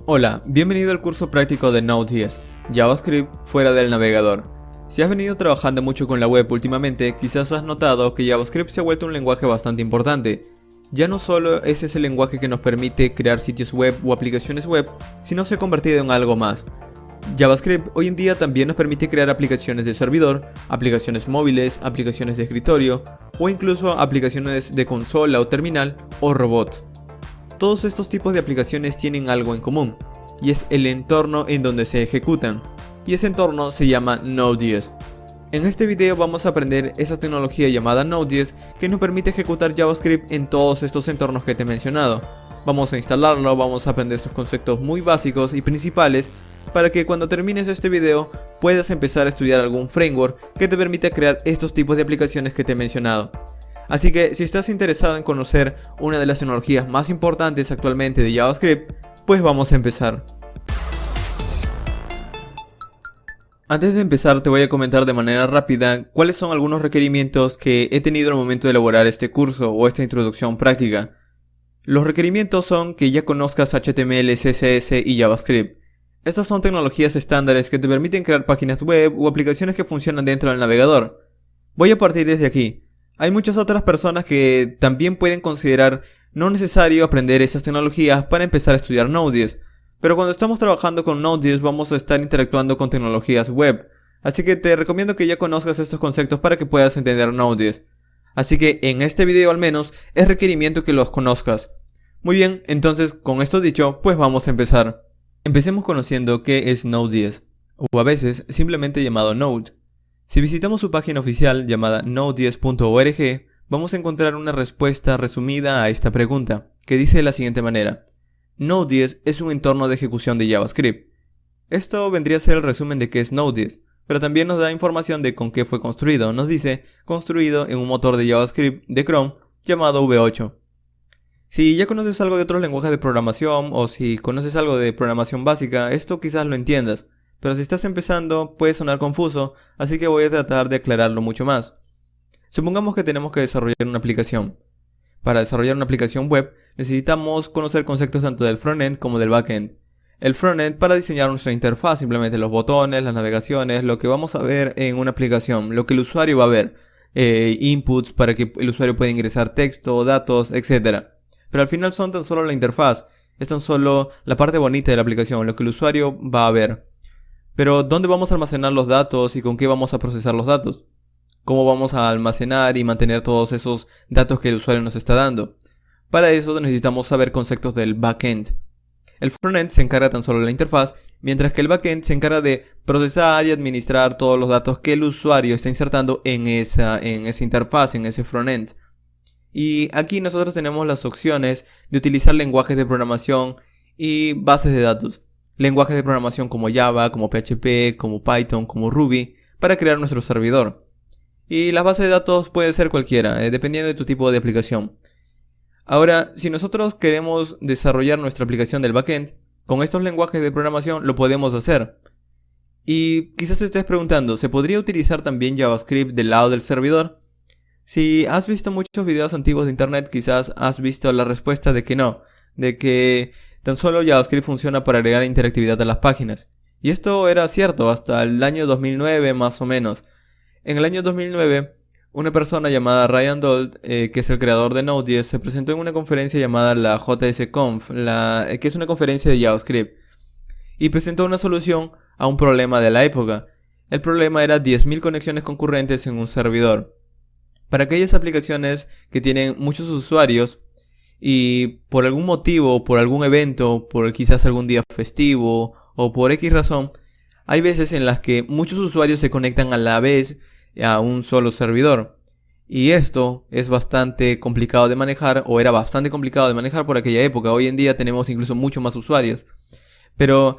Hola, bienvenido al curso práctico de Node.js, JavaScript fuera del navegador. Si has venido trabajando mucho con la web últimamente, quizás has notado que JavaScript se ha vuelto un lenguaje bastante importante. Ya no solo es ese lenguaje que nos permite crear sitios web o aplicaciones web, sino se ha convertido en algo más. JavaScript hoy en día también nos permite crear aplicaciones de servidor, aplicaciones móviles, aplicaciones de escritorio o incluso aplicaciones de consola o terminal o robots. Todos estos tipos de aplicaciones tienen algo en común, y es el entorno en donde se ejecutan, y ese entorno se llama Node.js. En este video vamos a aprender esa tecnología llamada Node.js que nos permite ejecutar JavaScript en todos estos entornos que te he mencionado. Vamos a instalarlo, vamos a aprender sus conceptos muy básicos y principales para que cuando termines este video puedas empezar a estudiar algún framework que te permita crear estos tipos de aplicaciones que te he mencionado. Así que si estás interesado en conocer una de las tecnologías más importantes actualmente de JavaScript, pues vamos a empezar. Antes de empezar te voy a comentar de manera rápida cuáles son algunos requerimientos que he tenido al momento de elaborar este curso o esta introducción práctica. Los requerimientos son que ya conozcas HTML, CSS y JavaScript. Estas son tecnologías estándares que te permiten crear páginas web o aplicaciones que funcionan dentro del navegador. Voy a partir desde aquí. Hay muchas otras personas que también pueden considerar no necesario aprender esas tecnologías para empezar a estudiar Node.js, pero cuando estamos trabajando con Node.js vamos a estar interactuando con tecnologías web, así que te recomiendo que ya conozcas estos conceptos para que puedas entender Node.js. Así que en este video al menos es requerimiento que los conozcas. Muy bien, entonces con esto dicho, pues vamos a empezar. Empecemos conociendo qué es Node.js, o a veces simplemente llamado Node. Si visitamos su página oficial llamada node.js.org, vamos a encontrar una respuesta resumida a esta pregunta, que dice de la siguiente manera: Node.js es un entorno de ejecución de JavaScript. Esto vendría a ser el resumen de qué es Node.js, pero también nos da información de con qué fue construido. Nos dice, construido en un motor de JavaScript de Chrome llamado V8. Si ya conoces algo de otros lenguajes de programación, o si conoces algo de programación básica, esto quizás lo entiendas. Pero si estás empezando puede sonar confuso, así que voy a tratar de aclararlo mucho más. Supongamos que tenemos que desarrollar una aplicación. Para desarrollar una aplicación web necesitamos conocer conceptos tanto del frontend como del backend. El frontend para diseñar nuestra interfaz, simplemente los botones, las navegaciones, lo que vamos a ver en una aplicación, lo que el usuario va a ver, inputs para que el usuario pueda ingresar texto, datos, etc. Pero al final son tan solo la interfaz, es tan solo la parte bonita de la aplicación, lo que el usuario va a ver. Pero ¿dónde vamos a almacenar los datos y con qué vamos a procesar los datos? ¿Cómo vamos a almacenar y mantener todos esos datos que el usuario nos está dando? Para eso necesitamos saber conceptos del backend. El frontend se encarga tan solo de la interfaz, mientras que el backend se encarga de procesar y administrar todos los datos que el usuario está insertando en esa interfaz, en ese frontend. Y aquí nosotros tenemos las opciones de utilizar lenguajes de programación y bases de datos. Lenguajes de programación como Java, como PHP, como Python, como Ruby, para crear nuestro servidor. Y la base de datos puede ser cualquiera, dependiendo de tu tipo de aplicación. Ahora, si nosotros queremos desarrollar nuestra aplicación del backend, con estos lenguajes de programación lo podemos hacer. Y quizás te estés preguntando, ¿se podría utilizar también JavaScript del lado del servidor? Si has visto muchos videos antiguos de internet, quizás has visto la respuesta de que no, de que tan solo JavaScript funciona para agregar interactividad a las páginas. Y esto era cierto hasta el año 2009 más o menos. En el año 2009, una persona llamada Ryan Dold, que es el creador de Node.js, se presentó en una conferencia llamada la JSConf, que es una conferencia de JavaScript, y presentó una solución a un problema de la época. El problema era 10.000 conexiones concurrentes en un servidor. Para aquellas aplicaciones que tienen muchos usuarios, y por algún motivo, por algún evento, por quizás algún día festivo o por X razón, hay veces en las que muchos usuarios se conectan a la vez a un solo servidor. Y esto es bastante complicado de manejar, o era bastante complicado de manejar por aquella época. Hoy en día tenemos incluso mucho más usuarios. Pero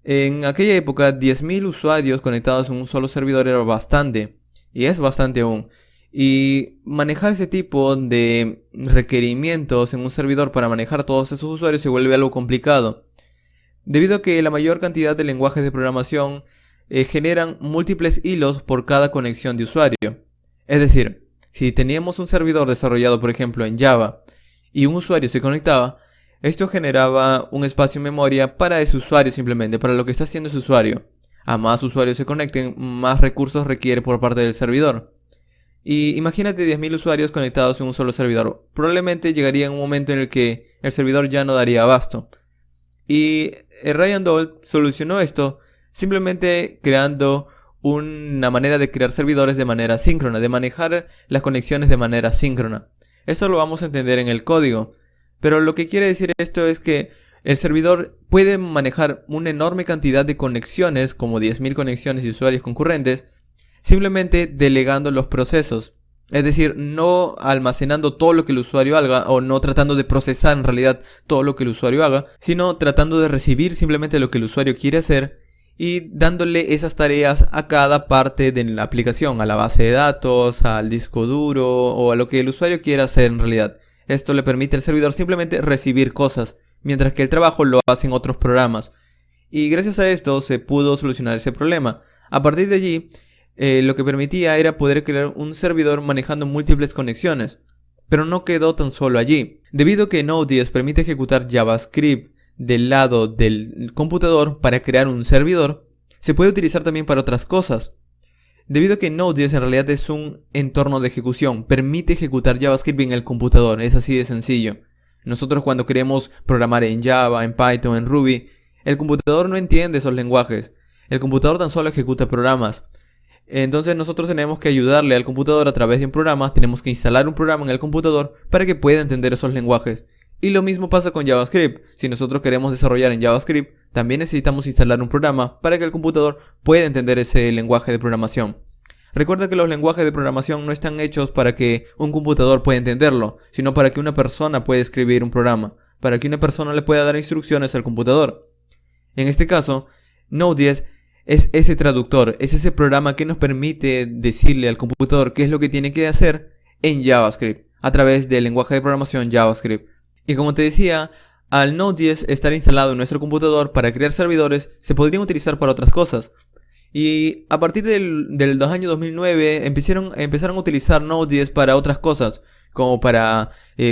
en aquella época 10.000 usuarios conectados en un solo servidor era bastante. Y es bastante aún. Y manejar ese tipo de requerimientos en un servidor para manejar todos esos usuarios se vuelve algo complicado, debido a que la mayor cantidad de lenguajes de programación generan múltiples hilos por cada conexión de usuario. Es decir, si teníamos un servidor desarrollado por ejemplo en Java y un usuario se conectaba, Esto generaba un espacio en memoria para ese usuario simplemente, para lo que está haciendo ese usuario. A más usuarios se conecten, más recursos requiere por parte del servidor. Y imagínate 10.000 usuarios conectados en un solo servidor. Probablemente llegaría un momento en el que el servidor ya no daría abasto. Y Ryan Dahl solucionó esto simplemente creando una manera de crear servidores de manera síncrona, de manejar las conexiones de manera síncrona. Eso lo vamos a entender en el código. Pero lo que quiere decir esto es que el servidor puede manejar una enorme cantidad de conexiones, como 10.000 conexiones y usuarios concurrentes, simplemente delegando los procesos. Es decir, no almacenando todo lo que el usuario haga o no tratando de procesar en realidad todo lo que el usuario haga, sino tratando de recibir simplemente lo que el usuario quiere hacer y dándole esas tareas a cada parte de la aplicación, a la base de datos, al disco duro o a lo que el usuario quiera hacer en realidad. Esto le permite al servidor simplemente recibir cosas, mientras que el trabajo lo hacen otros programas. Y gracias a esto se pudo solucionar ese problema. A partir de allí, lo que permitía era poder crear un servidor manejando múltiples conexiones. Pero no quedó tan solo allí. Debido a que Node.js permite ejecutar JavaScript del lado del computador para crear un servidor, se puede utilizar también para otras cosas. Debido a que Node.js en realidad es un entorno de ejecución, permite ejecutar JavaScript en el computador, es así de sencillo. Nosotros cuando queremos programar en Java, en Python, en Ruby, el computador no entiende esos lenguajes. El computador tan solo ejecuta programas. Entonces nosotros tenemos que ayudarle al computador a través de un programa, tenemos que instalar un programa en el computador para que pueda entender esos lenguajes. Y lo mismo pasa con JavaScript. Si nosotros queremos desarrollar en JavaScript, también necesitamos instalar un programa para que el computador pueda entender ese lenguaje de programación. Recuerda que los lenguajes de programación no están hechos para que un computador pueda entenderlo, sino para que una persona pueda escribir un programa, para que una persona le pueda dar instrucciones al computador. En este caso, Node.js es ese traductor, es ese programa que nos permite decirle al computador qué es lo que tiene que hacer en JavaScript, a través del lenguaje de programación JavaScript. Y como te decía, al Node.js estar instalado en nuestro computador para crear servidores, se podrían utilizar para otras cosas. Y a partir del año 2009 empezaron a utilizar Node.js para otras cosas, como para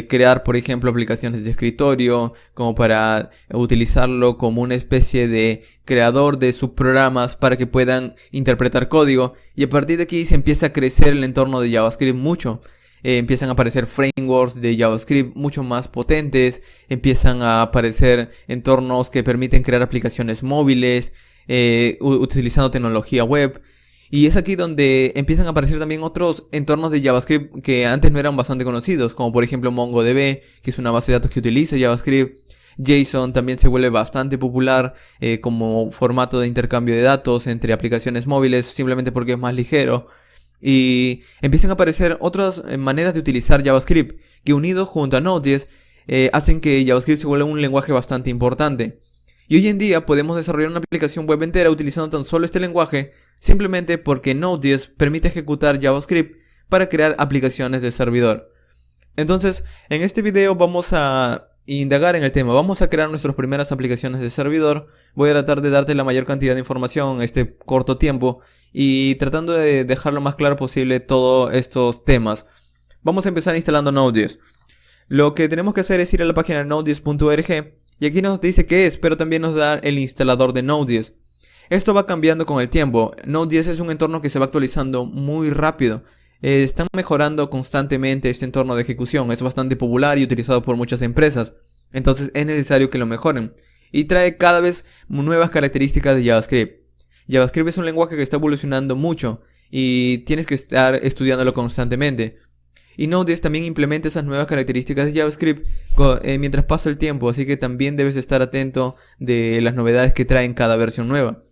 crear, por ejemplo, aplicaciones de escritorio, como para utilizarlo como una especie de creador de subprogramas para que puedan interpretar código. Y a partir de aquí se empieza a crecer el entorno de JavaScript mucho. Empiezan a aparecer frameworks de JavaScript mucho más potentes, empiezan a aparecer entornos que permiten crear aplicaciones móviles, utilizando tecnología web. Y es aquí donde empiezan a aparecer también otros entornos de JavaScript que antes no eran bastante conocidos, como por ejemplo MongoDB, que es una base de datos que utiliza JavaScript. JSON también se vuelve bastante popular como formato de intercambio de datos entre aplicaciones móviles, simplemente porque es más ligero. Y empiezan a aparecer otras maneras de utilizar JavaScript, que unidos junto a Node.js hacen que JavaScript se vuelva un lenguaje bastante importante. Y hoy en día podemos desarrollar una aplicación web entera utilizando tan solo este lenguaje, simplemente porque Node.js permite ejecutar JavaScript para crear aplicaciones de servidor. Entonces, en este video vamos a indagar en el tema, vamos a crear nuestras primeras aplicaciones de servidor. Voy a tratar de darte la mayor cantidad de información en este corto tiempo y tratando de dejar lo más claro posible todos estos temas. Vamos a empezar instalando Node.js. Lo que tenemos que hacer es ir a la página nodejs.org y aquí nos dice qué es, pero también nos da el instalador de Node.js. Esto va cambiando con el tiempo. Node.js es un entorno que se va actualizando muy rápido. Están mejorando constantemente este entorno de ejecución. Es bastante popular y utilizado por muchas empresas. Entonces es necesario que lo mejoren. Y trae cada vez nuevas características de JavaScript. JavaScript es un lenguaje que está evolucionando mucho y tienes que estar estudiándolo constantemente. Y Node.js también implementa esas nuevas características de JavaScript mientras pasa el tiempo, así que también debes estar atento de las novedades que traen cada versión nueva.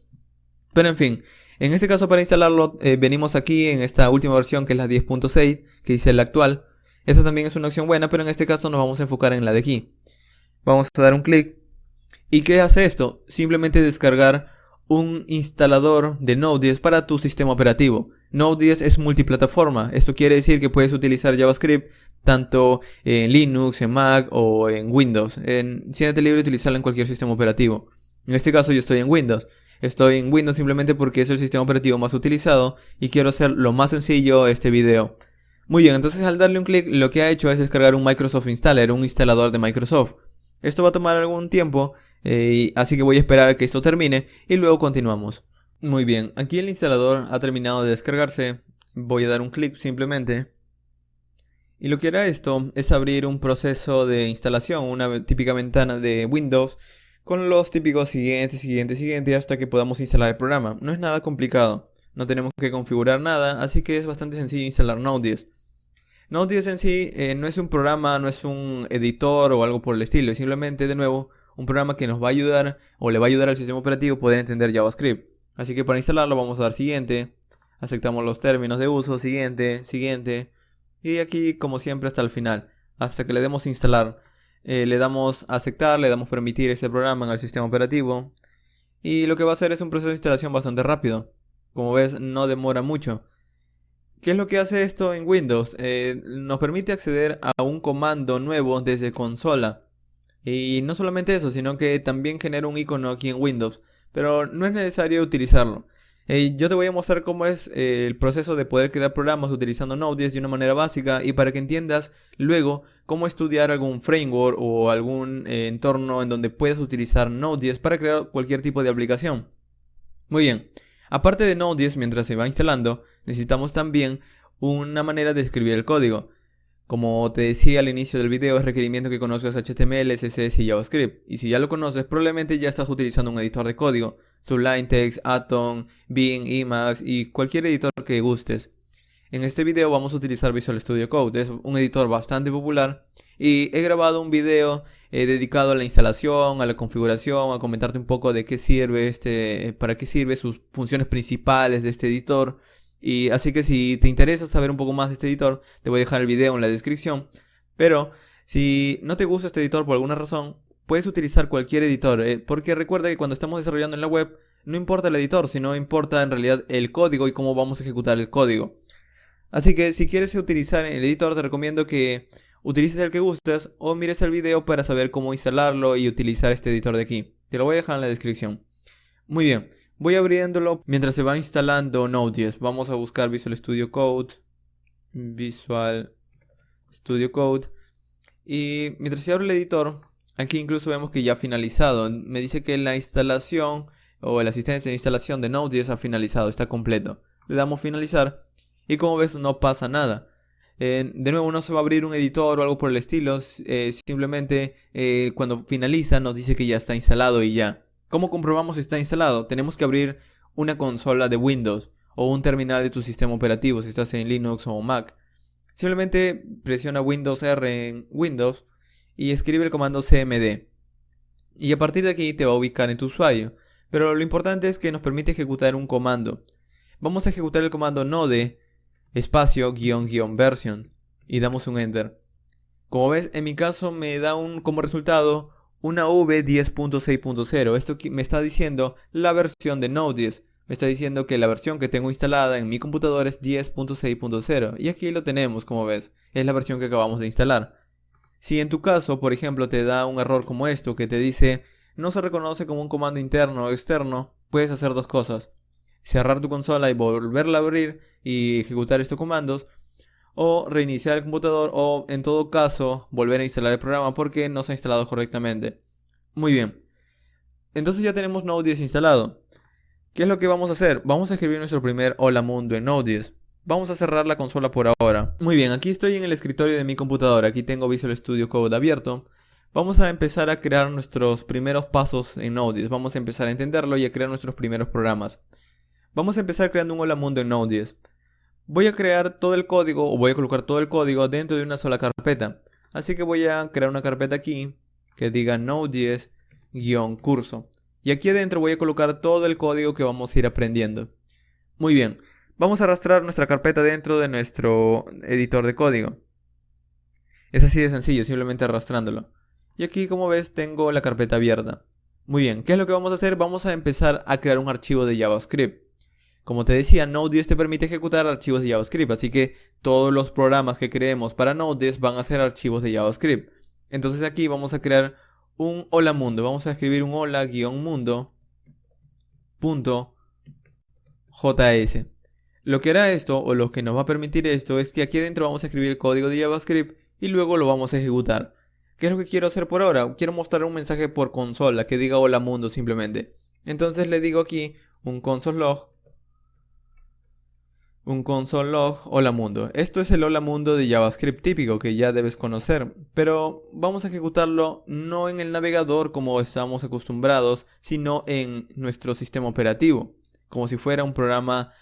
Pero en fin, en este caso para instalarlo venimos aquí en esta última versión que es la 10.6, que dice la actual. Esta también es una opción buena, pero en este caso nos vamos a enfocar en la de aquí. Vamos a dar un clic. ¿Y qué hace esto? Simplemente descargar un instalador de Node.js para tu sistema operativo. Node.js es multiplataforma. Esto quiere decir que puedes utilizar JavaScript tanto en Linux, en Mac o en Windows. Siéntete libre de utilizarlo en cualquier sistema operativo. En este caso yo estoy en Windows. Estoy en Windows simplemente porque es el sistema operativo más utilizado y quiero hacer lo más sencillo este video. Muy bien, entonces al darle un clic lo que ha hecho es descargar un Microsoft Installer, un instalador de Microsoft. Esto va a tomar algún tiempo, así que voy a esperar a que esto termine y luego continuamos. Muy bien, aquí el instalador ha terminado de descargarse. Voy a dar un clic simplemente. Y lo que hará esto es abrir un proceso de instalación, una típica ventana de Windows, con los típicos siguiente, hasta que podamos instalar el programa. No es nada complicado, no tenemos que configurar nada, así que es bastante sencillo instalar Node.js. Node.js en sí no es un programa, no es un editor o algo por el estilo, es simplemente, de nuevo, un programa que nos va a ayudar o le va a ayudar al sistema operativo a poder entender JavaScript. Así que para instalarlo vamos a dar siguiente, aceptamos los términos de uso, siguiente. Y aquí, como siempre, hasta el final, hasta que le demos instalar. Le damos aceptar, le damos permitir este programa en el sistema operativo. Y lo que va a hacer es un proceso de instalación bastante rápido. Como ves, no demora mucho. ¿Qué es lo que hace esto en Windows? Nos permite acceder a un comando nuevo desde consola. Y no solamente eso, sino que también genera un icono aquí en Windows. Pero no es necesario utilizarlo. Yo te voy a mostrar cómo es el proceso de poder crear programas utilizando Node.js de una manera básica y para que entiendas luego cómo estudiar algún framework o algún entorno en donde puedas utilizar Node.js para crear cualquier tipo de aplicación. Muy bien, aparte de Node.js mientras se va instalando, necesitamos también una manera de escribir el código. Como te decía al inicio del video, es requerimiento que conozcas HTML, CSS y JavaScript. Y si ya lo conoces, probablemente ya estás utilizando un editor de código. Sublime Text, Atom, Bing, Emacs y cualquier editor que gustes. En este video vamos a utilizar Visual Studio Code. Es un editor bastante popular. Y he grabado un video dedicado a la instalación, a la configuración, a comentarte un poco de qué sirve para qué sirve, sus funciones principales de este editor. Y así que si te interesa saber un poco más de este editor, te voy a dejar el video en la descripción. Pero si no te gusta este editor por alguna razón, puedes utilizar cualquier editor. Porque recuerda que cuando estamos desarrollando en la web, no importa el editor, sino importa en realidad el código y cómo vamos a ejecutar el código. Así que si quieres utilizar el editor, te recomiendo que utilices el que gustes o mires el video para saber cómo instalarlo y utilizar este editor de aquí. Te lo voy a dejar en la descripción. Muy bien. Voy abriéndolo mientras se va instalando Node.js. Vamos a buscar Visual Studio Code. Visual Studio Code. Y mientras se abre el editor, aquí incluso vemos que ya ha finalizado. Me dice que la instalación o el asistente de instalación de Node.js ha finalizado, está completo. Le damos finalizar y como ves no pasa nada. De nuevo no se va a abrir un editor o algo por el estilo. Simplemente cuando finaliza nos dice que ya está instalado y ya. ¿Cómo comprobamos si está instalado? Tenemos que abrir una consola de Windows o un terminal de tu sistema operativo si estás en Linux o Mac. Simplemente presiona Windows R en Windows y escribe el comando cmd. Y a partir de aquí te va a ubicar en tu usuario. Pero lo importante es que nos permite ejecutar un comando. Vamos a ejecutar el comando node espacio -- version y damos un enter. Como ves, en mi caso me da como resultado una v10.6.0. Esto me está diciendo la versión de Node.js. Me está diciendo que la versión que tengo instalada en mi computador es 10.6.0. Y aquí lo tenemos, como ves. Es la versión que acabamos de instalar. Si en tu caso, por ejemplo, te da un error como esto, que te dice no se reconoce como un comando interno o externo, puedes hacer dos cosas. Cerrar tu consola y volverla a abrir y ejecutar estos comandos. O reiniciar el computador o en todo caso volver a instalar el programa porque no se ha instalado correctamente. Muy bien. Entonces ya tenemos Node.js instalado. ¿Qué es lo que vamos a hacer? Vamos a escribir nuestro primer hola mundo en Node.js. Vamos a cerrar la consola por ahora. Muy bien, aquí estoy en el escritorio de mi computadora. Aquí tengo Visual Studio Code abierto. Vamos a empezar a crear nuestros primeros pasos en Node.js. Vamos a empezar a entenderlo y a crear nuestros primeros programas. Vamos a empezar creando un hola mundo en Node.js. Voy a crear todo el código o voy a colocar todo el código dentro de una sola carpeta. Así que voy a crear una carpeta aquí que diga Node.js-curso. Y aquí adentro voy a colocar todo el código que vamos a ir aprendiendo. Muy bien, vamos a arrastrar nuestra carpeta dentro de nuestro editor de código. Es así de sencillo, simplemente arrastrándolo. Y aquí, como ves, tengo la carpeta abierta. Muy bien, ¿qué es lo que vamos a hacer? Vamos a empezar a crear un archivo de JavaScript. Como te decía, Node.js te permite ejecutar archivos de JavaScript, así que todos los programas que creemos para Node.js van a ser archivos de JavaScript. Entonces aquí vamos a crear un hola mundo. Vamos a escribir un hola-mundo.js. Lo que hará esto, o lo que nos va a permitir esto, es que aquí adentro vamos a escribir el código de JavaScript y luego lo vamos a ejecutar. ¿Qué es lo que quiero hacer por ahora? Quiero mostrar un mensaje por consola que diga hola mundo simplemente. Entonces le digo aquí un console log hola mundo. Esto es el hola mundo de JavaScript típico que ya debes conocer, pero vamos a ejecutarlo no en el navegador como estamos acostumbrados, sino en nuestro sistema operativo, como si fuera un programa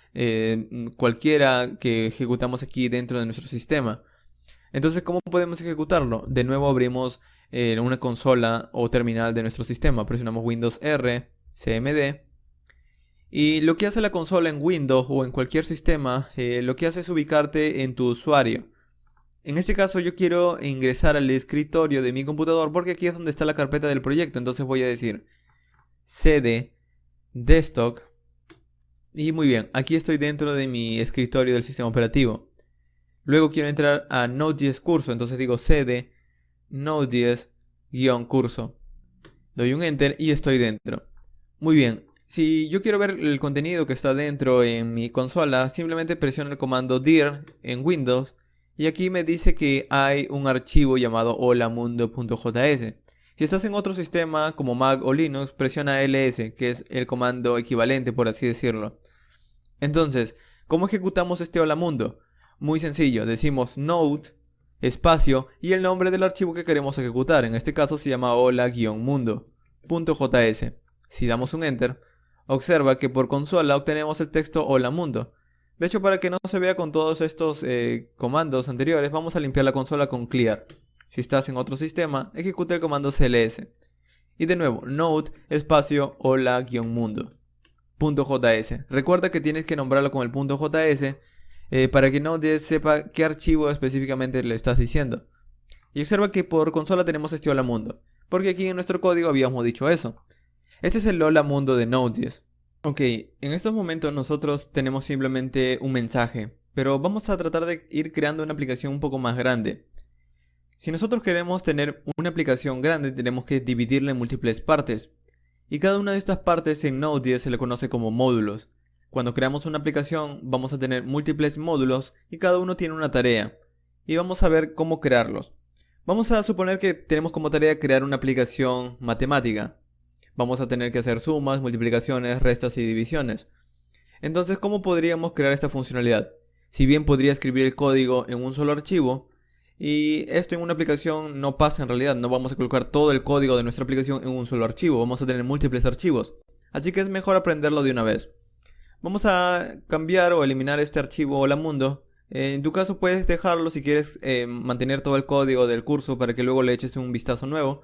cualquiera que ejecutamos aquí dentro de nuestro sistema. Entonces, ¿cómo podemos ejecutarlo? De nuevo abrimos una consola o terminal de nuestro sistema, presionamos Windows R, CMD. Y lo que hace la consola en Windows o en cualquier sistema, lo que hace es ubicarte en tu usuario. En este caso yo quiero ingresar al escritorio de mi computador porque aquí es donde está la carpeta del proyecto. Entonces voy a decir cd desktop. Y muy bien, aquí estoy dentro de mi escritorio del sistema operativo. Luego quiero entrar a Node.js curso, entonces digo cd Node.js-curso. Doy un enter y estoy dentro. Muy bien. Si yo quiero ver el contenido que está dentro en mi consola, simplemente presiono el comando dir en Windows y aquí me dice que hay un archivo llamado holamundo.js. Si estás en otro sistema como Mac o Linux, presiona ls, que es el comando equivalente por así decirlo. Entonces, ¿cómo ejecutamos este hola mundo? Muy sencillo, decimos node, espacio y el nombre del archivo que queremos ejecutar. En este caso se llama hola-mundo.js. Si damos un enter, observa que por consola obtenemos el texto hola mundo. De hecho, para que no se vea con todos estos comandos anteriores, vamos a limpiar la consola con clear. Si estás en otro sistema, ejecuta el comando cls. Y de nuevo, node espacio hola-mundo.js. Recuerda que tienes que nombrarlo con el .js para que Node sepa qué archivo específicamente le estás diciendo. Y observa que por consola tenemos este hola mundo, porque aquí en nuestro código habíamos dicho eso. Este es el hola mundo de Node.js. Ok, en estos momentos nosotros tenemos simplemente un mensaje, pero vamos a tratar de ir creando una aplicación un poco más grande. Si nosotros queremos tener una aplicación grande, tenemos que dividirla en múltiples partes. Y cada una de estas partes en Node.js se le conoce como módulos. Cuando creamos una aplicación vamos a tener múltiples módulos y cada uno tiene una tarea. Y vamos a ver cómo crearlos. Vamos a suponer que tenemos como tarea crear una aplicación matemática. Vamos a tener que hacer sumas, multiplicaciones, restas y divisiones. Entonces, ¿cómo podríamos crear esta funcionalidad? Si bien podría escribir el código en un solo archivo, y esto en una aplicación no pasa en realidad, no vamos a colocar todo el código de nuestra aplicación en un solo archivo, vamos a tener múltiples archivos. Así que es mejor aprenderlo de una vez. Vamos a cambiar o eliminar este archivo hola mundo. En tu caso puedes dejarlo si quieres mantener todo el código del curso para que luego le eches un vistazo nuevo.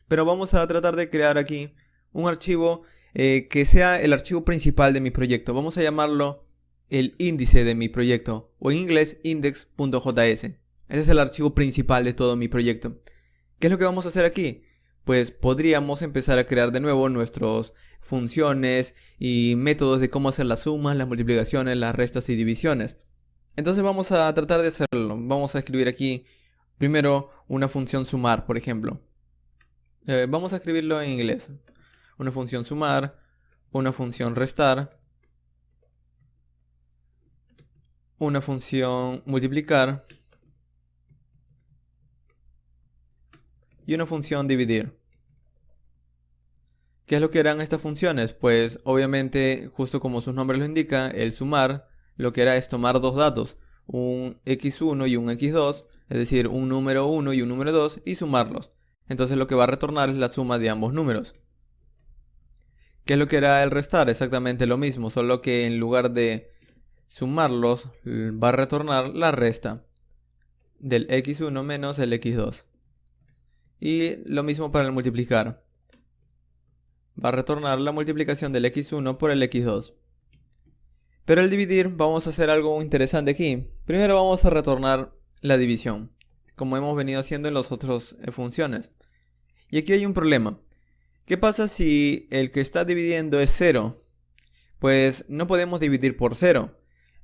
Pero vamos a tratar de crear aquí un archivo que sea el archivo principal de mi proyecto. Vamos a llamarlo el índice de mi proyecto, o en inglés index.js. Ese es el archivo principal de todo mi proyecto. ¿Qué es lo que vamos a hacer aquí? Pues podríamos empezar a crear de nuevo nuestras funciones y métodos de cómo hacer las sumas, las multiplicaciones, las restas y divisiones. Entonces vamos a tratar de hacerlo. Vamos a escribir aquí primero una función sumar, por ejemplo. Vamos a escribirlo en inglés. Una función sumar, una función restar, una función multiplicar y una función dividir. ¿Qué es lo que harán estas funciones? Pues obviamente, justo como sus nombres lo indican, el sumar lo que hará es tomar dos datos, un x1 y un x2, es decir, un número 1 y un número 2, y sumarlos. Entonces lo que va a retornar es la suma de ambos números. ¿Qué es lo que hará el restar? Exactamente lo mismo, solo que en lugar de sumarlos, va a retornar la resta del x1 menos el x2. Y lo mismo para el multiplicar. Va a retornar la multiplicación del x1 por el x2. Pero al dividir vamos a hacer algo interesante aquí. Primero vamos a retornar la división, como hemos venido haciendo en las otras funciones. Y aquí hay un problema. ¿Qué pasa si el que está dividiendo es 0? Pues no podemos dividir por 0.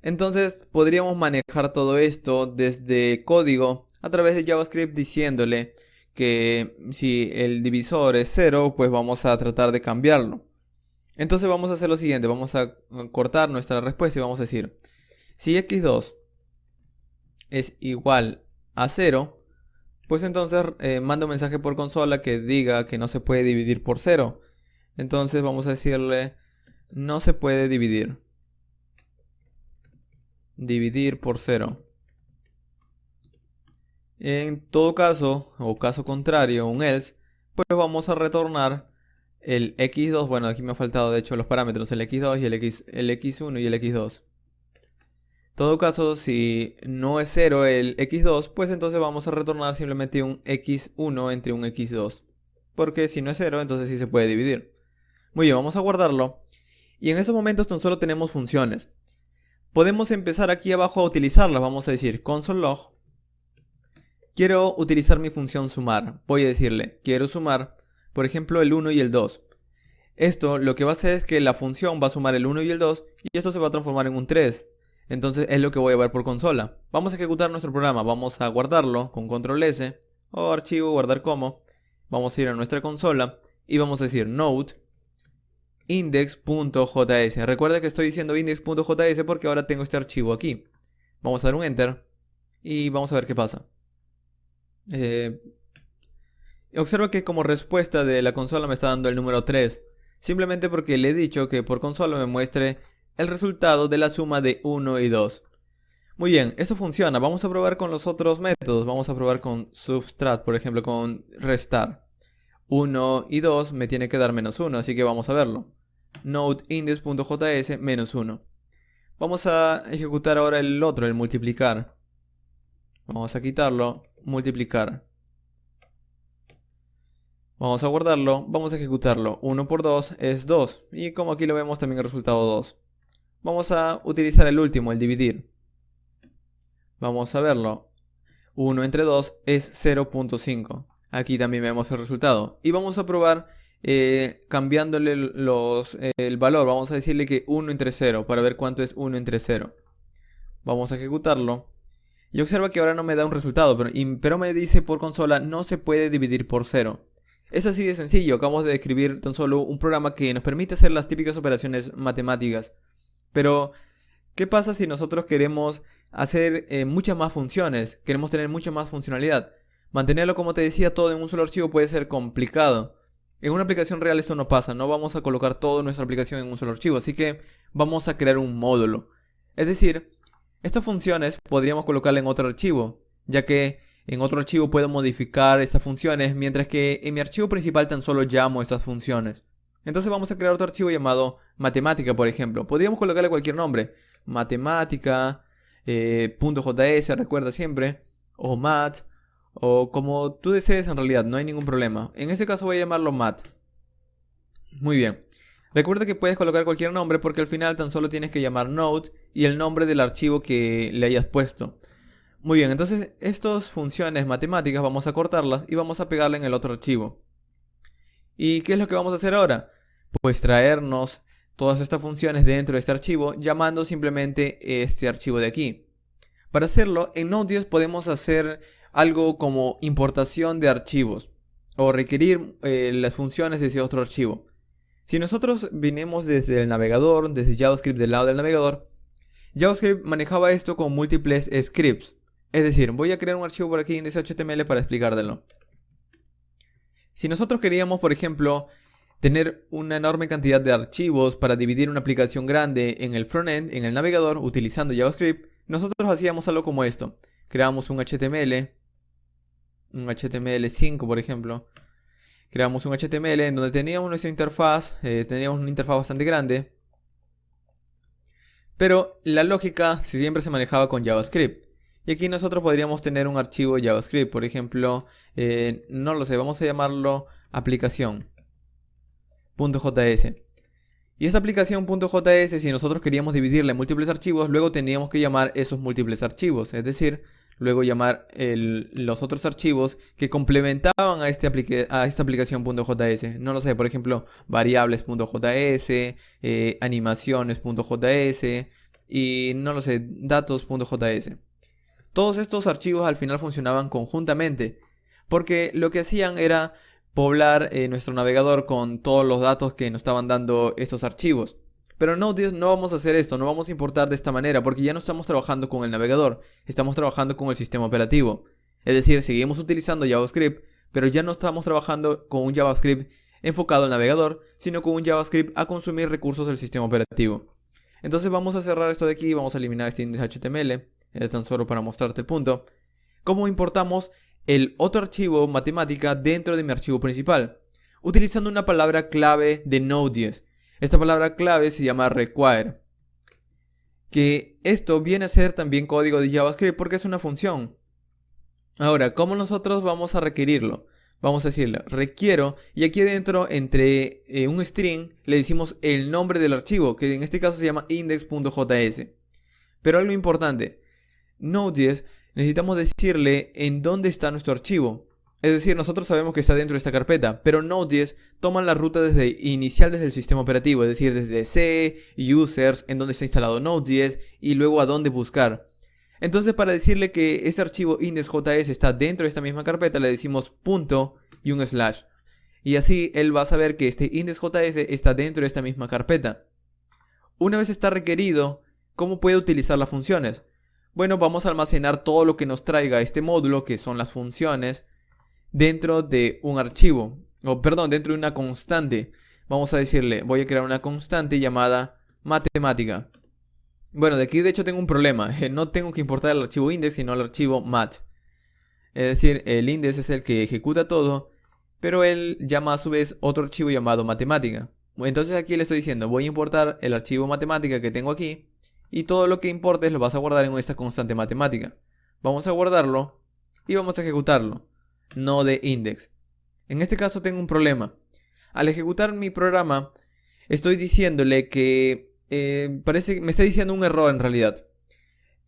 Entonces podríamos manejar todo esto desde código a través de JavaScript diciéndole que si el divisor es 0, pues vamos a tratar de cambiarlo. Entonces vamos a hacer lo siguiente, vamos a cortar nuestra respuesta y vamos a decir, si x2 es igual a 0, pues entonces manda un mensaje por consola que diga que no se puede dividir por 0. Entonces vamos a decirle no se puede dividir. Dividir por 0. En todo caso, o caso contrario, un else, pues vamos a retornar el x2. Bueno, aquí me ha faltado de hecho los parámetros, el x2 y el x1 y el x2. En todo caso, si no es 0 el x2, pues entonces vamos a retornar simplemente un x1 entre un x2. Porque si no es 0, entonces sí se puede dividir. Muy bien, vamos a guardarlo. Y en estos momentos tan solo tenemos funciones. Podemos empezar aquí abajo a utilizarlas. Vamos a decir console log. Quiero utilizar mi función sumar. Voy a decirle, quiero sumar, por ejemplo, el 1 y el 2. Esto lo que va a hacer es que la función va a sumar el 1 y el 2 y esto se va a transformar en un 3. Entonces es lo que voy a ver por consola. Vamos a ejecutar nuestro programa. Vamos a guardarlo con control S o archivo, guardar como. Vamos a ir a nuestra consola y vamos a decir node index.js. Recuerda que estoy diciendo index.js porque ahora tengo este archivo aquí. Vamos a dar un enter y vamos a ver qué pasa. Observa que como respuesta de la consola me está dando el número 3. Simplemente porque le he dicho que por consola me muestre el resultado de la suma de 1 y 2. Muy bien, eso funciona. Vamos a probar con los otros métodos. Vamos a probar con subtract, por ejemplo, con restar. 1 y 2 me tiene que dar menos 1, así que vamos a verlo. Node index.js menos 1. Vamos a ejecutar ahora el otro, el multiplicar. Vamos a quitarlo, multiplicar. Vamos a guardarlo, vamos a ejecutarlo. 1 por 2 es 2. Y como aquí lo vemos también el resultado 2. Vamos a utilizar el último, el dividir. Vamos a verlo. 1 entre 2 es 0.5. Aquí también vemos el resultado. Y vamos a probar cambiándole el valor. Vamos a decirle que 1 entre 0 para ver cuánto es 1 entre 0. Vamos a ejecutarlo. Y observa que ahora no me da un resultado, pero me dice por consola no se puede dividir por 0. Es así de sencillo, acabamos de describir tan solo un programa que nos permite hacer las típicas operaciones matemáticas. Pero, ¿qué pasa si nosotros queremos hacer muchas más funciones? Queremos tener mucha más funcionalidad. Mantenerlo, como te decía, todo en un solo archivo puede ser complicado. En una aplicación real esto no pasa, no vamos a colocar toda nuestra aplicación en un solo archivo, así que vamos a crear un módulo. Es decir, estas funciones podríamos colocarlas en otro archivo, ya que en otro archivo puedo modificar estas funciones, mientras que en mi archivo principal tan solo llamo estas funciones. Entonces vamos a crear otro archivo llamado matemática, por ejemplo. Podríamos colocarle cualquier nombre. Matemática, .js, recuerda siempre. O mat, o como tú desees en realidad, no hay ningún problema. En este caso voy a llamarlo mat. Muy bien. Recuerda que puedes colocar cualquier nombre porque al final tan solo tienes que llamar node y el nombre del archivo que le hayas puesto. Muy bien, entonces estas funciones matemáticas vamos a cortarlas y vamos a pegarla en el otro archivo. ¿Y qué es lo que vamos a hacer ahora? Pues traernos todas estas funciones dentro de este archivo llamando simplemente este archivo de aquí. Para hacerlo, en Node.js podemos hacer algo como importación de archivos o requerir las funciones desde otro archivo. Si nosotros vinimos desde el navegador, desde JavaScript del lado del navegador, JavaScript manejaba esto con múltiples scripts. Es decir, voy a crear un archivo por aquí en índice.html para explicártelo. Si nosotros queríamos, por ejemplo, tener una enorme cantidad de archivos para dividir una aplicación grande en el frontend, en el navegador, utilizando JavaScript, nosotros hacíamos algo como esto. Creamos un HTML, un HTML5 por ejemplo. Creamos un HTML en donde teníamos nuestra interfaz, teníamos una interfaz bastante grande. Pero la lógica siempre se manejaba con JavaScript. Y aquí nosotros podríamos tener un archivo JavaScript, por ejemplo, no lo sé, vamos a llamarlo aplicación.js. Y esta aplicación.js, si nosotros queríamos dividirla en múltiples archivos, luego teníamos que llamar esos múltiples archivos, es decir, luego llamar los otros archivos que complementaban a esta aplicación.js. No lo sé, por ejemplo, variables.js, animaciones.js y no lo sé, datos.js. Todos estos archivos al final funcionaban conjuntamente, porque lo que hacían era poblar nuestro navegador con todos los datos que nos estaban dando estos archivos. Pero no vamos a hacer esto, no vamos a importar de esta manera, porque ya no estamos trabajando con el navegador, estamos trabajando con el sistema operativo. Es decir, seguimos utilizando JavaScript, pero ya no estamos trabajando con un JavaScript enfocado al navegador, sino con un JavaScript a consumir recursos del sistema operativo. Entonces vamos a cerrar esto de aquí, vamos a eliminar este index.html, tan solo para mostrarte el punto. ¿Cómo importamos el otro archivo matemática dentro de mi archivo principal? Utilizando una palabra clave de Node.js. Esta palabra clave se llama require. Que esto viene a ser también código de JavaScript porque es una función. Ahora, ¿cómo nosotros vamos a requerirlo? Vamos a decirle requiero, y aquí adentro entre un string le decimos el nombre del archivo, que en este caso se llama index.js. Pero algo importante, Node.js necesitamos decirle en dónde está nuestro archivo. Es decir, nosotros sabemos que está dentro de esta carpeta, pero Node.js toma la ruta inicial desde el sistema operativo, es decir, desde C, users, en donde está instalado Node.js y luego a dónde buscar. Entonces, para decirle que este archivo index.js está dentro de esta misma carpeta, le decimos punto y un slash. Y así él va a saber que este index.js está dentro de esta misma carpeta. Una vez está requerido, ¿cómo puede utilizar las funciones? Bueno, vamos a almacenar todo lo que nos traiga este módulo, que son las funciones, dentro de un archivo. Dentro de una constante. Vamos a decirle, voy a crear una constante llamada matemática. Bueno, de aquí de hecho tengo un problema. No tengo que importar el archivo index, sino el archivo mat. Es decir, el index es el que ejecuta todo, pero él llama a su vez otro archivo llamado matemática. Entonces aquí le estoy diciendo, voy a importar el archivo matemática que tengo aquí, y todo lo que importes lo vas a guardar en esta constante matemática. Vamos a guardarlo y vamos a ejecutarlo, no de index. En este caso tengo un problema. Al ejecutar mi programa, estoy diciéndole que me está diciendo un error en realidad.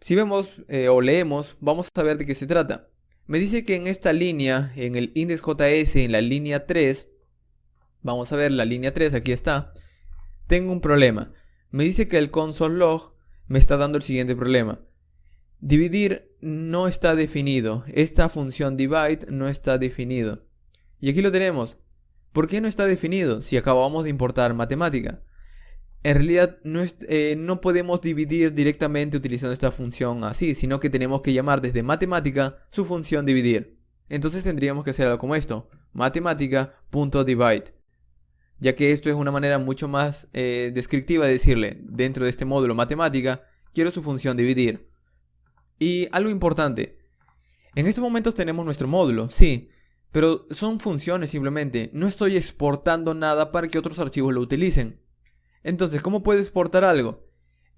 Si vemos o leemos, vamos a ver de qué se trata. Me dice que en esta línea, en el index.js, en la línea 3, vamos a ver la línea 3, aquí está, tengo un problema. Me dice que el console log me está dando el siguiente problema. Dividir no está definido. Esta función divide no está definido. Y aquí lo tenemos. ¿Por qué no está definido si acabamos de importar matemática? En realidad no podemos dividir directamente utilizando esta función así, sino que tenemos que llamar desde matemática su función dividir. Entonces tendríamos que hacer algo como esto, matemática.divide. Ya que esto es una manera mucho más descriptiva de decirle, dentro de este módulo matemática, quiero su función dividir. Y algo importante, en estos momentos tenemos nuestro módulo, sí, pero son funciones simplemente, no estoy exportando nada para que otros archivos lo utilicen. Entonces, ¿cómo puedo exportar algo?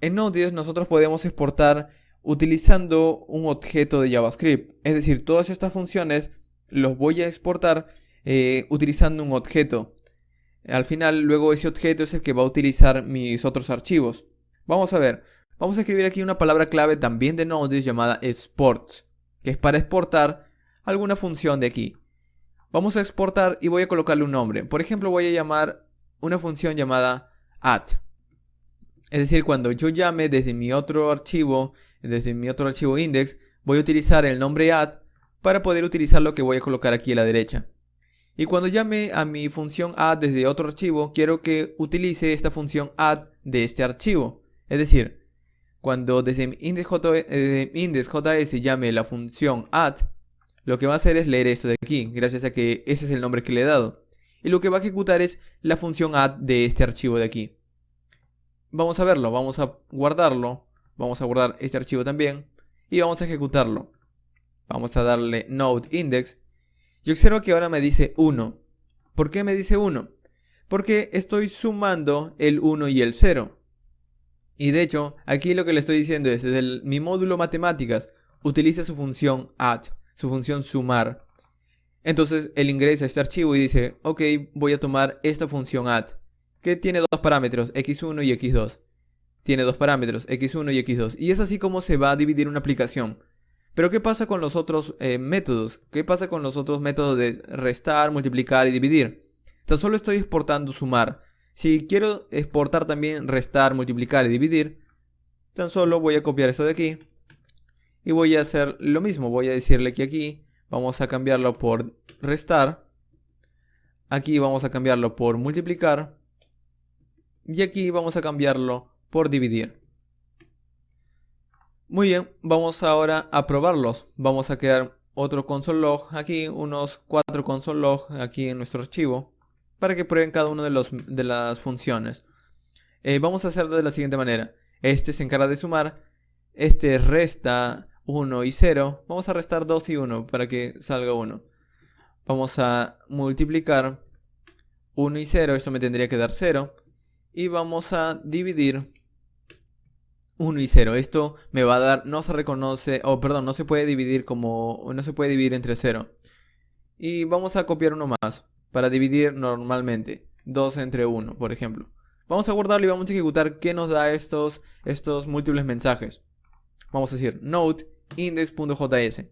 En Node.js nosotros podemos exportar utilizando un objeto de JavaScript. Es decir, todas estas funciones los voy a exportar utilizando un objeto. Al final, luego ese objeto es el que va a utilizar mis otros archivos. Vamos a ver. Vamos a escribir aquí una palabra clave también de Node.js llamada exports, que es para exportar alguna función de aquí. Vamos a exportar y voy a colocarle un nombre. Por ejemplo, voy a llamar una función llamada add. Es decir, cuando yo llame desde mi otro archivo index, voy a utilizar el nombre add para poder utilizar lo que voy a colocar aquí a la derecha. Y cuando llame a mi función add desde otro archivo, quiero que utilice esta función add de este archivo. Es decir, cuando desde index.js llame la función add, lo que va a hacer es leer esto de aquí, gracias a que ese es el nombre que le he dado. Y lo que va a ejecutar es la función add de este archivo de aquí. Vamos a verlo, vamos a guardarlo. Vamos a guardar este archivo también. Y vamos a ejecutarlo. Vamos a darle node index. Y observo que ahora me dice 1. ¿Por qué me dice 1? Porque estoy sumando el 1 y el 0. Y de hecho, aquí lo que le estoy diciendo es, desde mi módulo matemáticas, utiliza su función add, su función sumar. Entonces él ingresa a este archivo y dice, ok, voy a tomar esta función add, que tiene dos parámetros, x1 y x2. Tiene dos parámetros, x1 y x2. Y es así como se va a dividir una aplicación. Pero ¿qué pasa con los otros métodos? ¿Qué pasa con los otros métodos de restar, multiplicar y dividir? Tan solo estoy exportando sumar. Si quiero exportar también restar, multiplicar y dividir, tan solo voy a copiar eso de aquí. Y voy a hacer lo mismo. Voy a decirle que aquí vamos a cambiarlo por restar. Aquí vamos a cambiarlo por multiplicar. Y aquí vamos a cambiarlo por dividir. Muy bien, vamos ahora a probarlos. Vamos a crear otro console log aquí, unos 4 console log aquí en nuestro archivo, para que prueben cada una de las funciones. Vamos a hacerlo de la siguiente manera. Este se encarga de sumar, este resta 1 y 0. Vamos a restar 2 y 1 para que salga 1. Vamos a multiplicar 1 y 0, esto me tendría que dar 0. Y vamos a dividir 1 y 0. Esto me va a dar, no se reconoce, perdón, no se puede dividir no se puede dividir entre 0. Y vamos a copiar uno más para dividir normalmente. 2 entre 1, por ejemplo. Vamos a guardarlo y vamos a ejecutar qué nos da estos múltiples mensajes. Vamos a decir node index.js.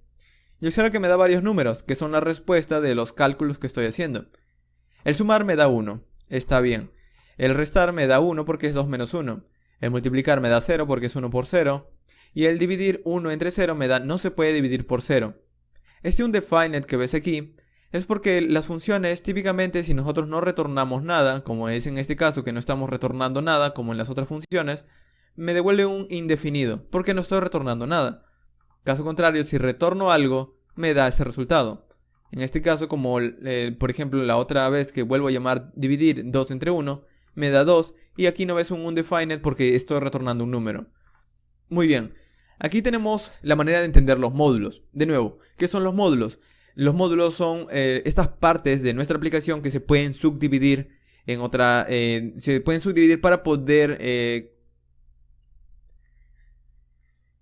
Y observa que me da varios números, que son la respuesta de los cálculos que estoy haciendo. El sumar me da 1, está bien. El restar me da 1 porque es 2 menos 1. El multiplicar me da 0 porque es 1 por 0. Y el dividir 1 entre 0 me da no se puede dividir por 0. Este undefined que ves aquí es porque las funciones típicamente si nosotros no retornamos nada, como es en este caso que no estamos retornando nada como en las otras funciones, me devuelve un indefinido porque no estoy retornando nada. Caso contrario, si retorno algo, me da ese resultado. En este caso, como por ejemplo la otra vez que vuelvo a llamar dividir 2 entre 1, me da 2 y aquí no ves un undefined porque estoy retornando un número. Muy bien, aquí tenemos la manera de entender los módulos. De nuevo, ¿qué son los módulos? Los módulos son estas partes de nuestra aplicación que se pueden subdividir en otra, se pueden subdividir para poder...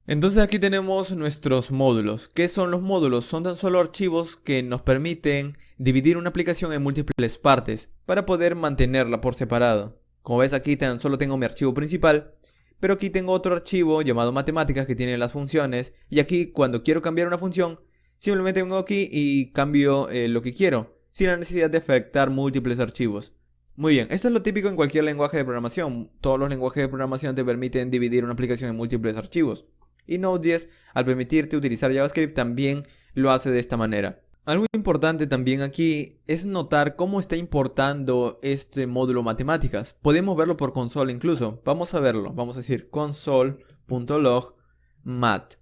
Entonces aquí tenemos nuestros módulos. ¿Qué son los módulos? Son tan solo archivos que nos permiten dividir una aplicación en múltiples partes para poder mantenerla por separado. Como ves aquí tan solo tengo mi archivo principal, pero aquí tengo otro archivo llamado matemáticas que tiene las funciones y aquí cuando quiero cambiar una función simplemente vengo aquí y cambio lo que quiero sin la necesidad de afectar múltiples archivos. Muy bien, esto es lo típico en cualquier lenguaje de programación. Todos los lenguajes de programación te permiten dividir una aplicación en múltiples archivos. Y Node.js, al permitirte utilizar JavaScript, también lo hace de esta manera. Algo importante también aquí es notar cómo está importando este módulo matemáticas. Podemos verlo por console incluso. Vamos a verlo. Vamos a decir console.log mat.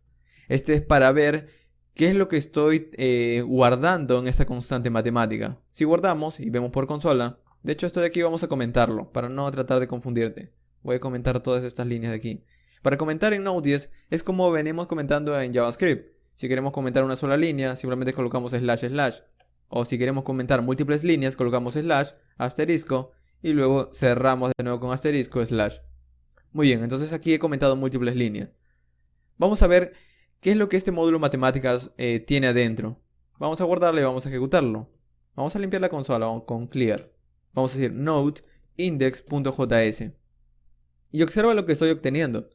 Este es para ver qué es lo que estoy guardando en esta constante matemática. Si guardamos y vemos por consola, de hecho esto de aquí vamos a comentarlo para no tratar de confundirte. Voy a comentar todas estas líneas de aquí. Para comentar en Node.js es como venimos comentando en JavaScript. Si queremos comentar una sola línea, simplemente colocamos // O si queremos comentar múltiples líneas, colocamos / asterisco y luego cerramos de nuevo con asterisco /. Muy bien, entonces aquí he comentado múltiples líneas. Vamos a ver qué es lo que este módulo matemáticas tiene adentro. Vamos a guardarlo y vamos a ejecutarlo. Vamos a limpiar la consola con clear. Vamos a decir node index.js. Y observa lo que estoy obteniendo.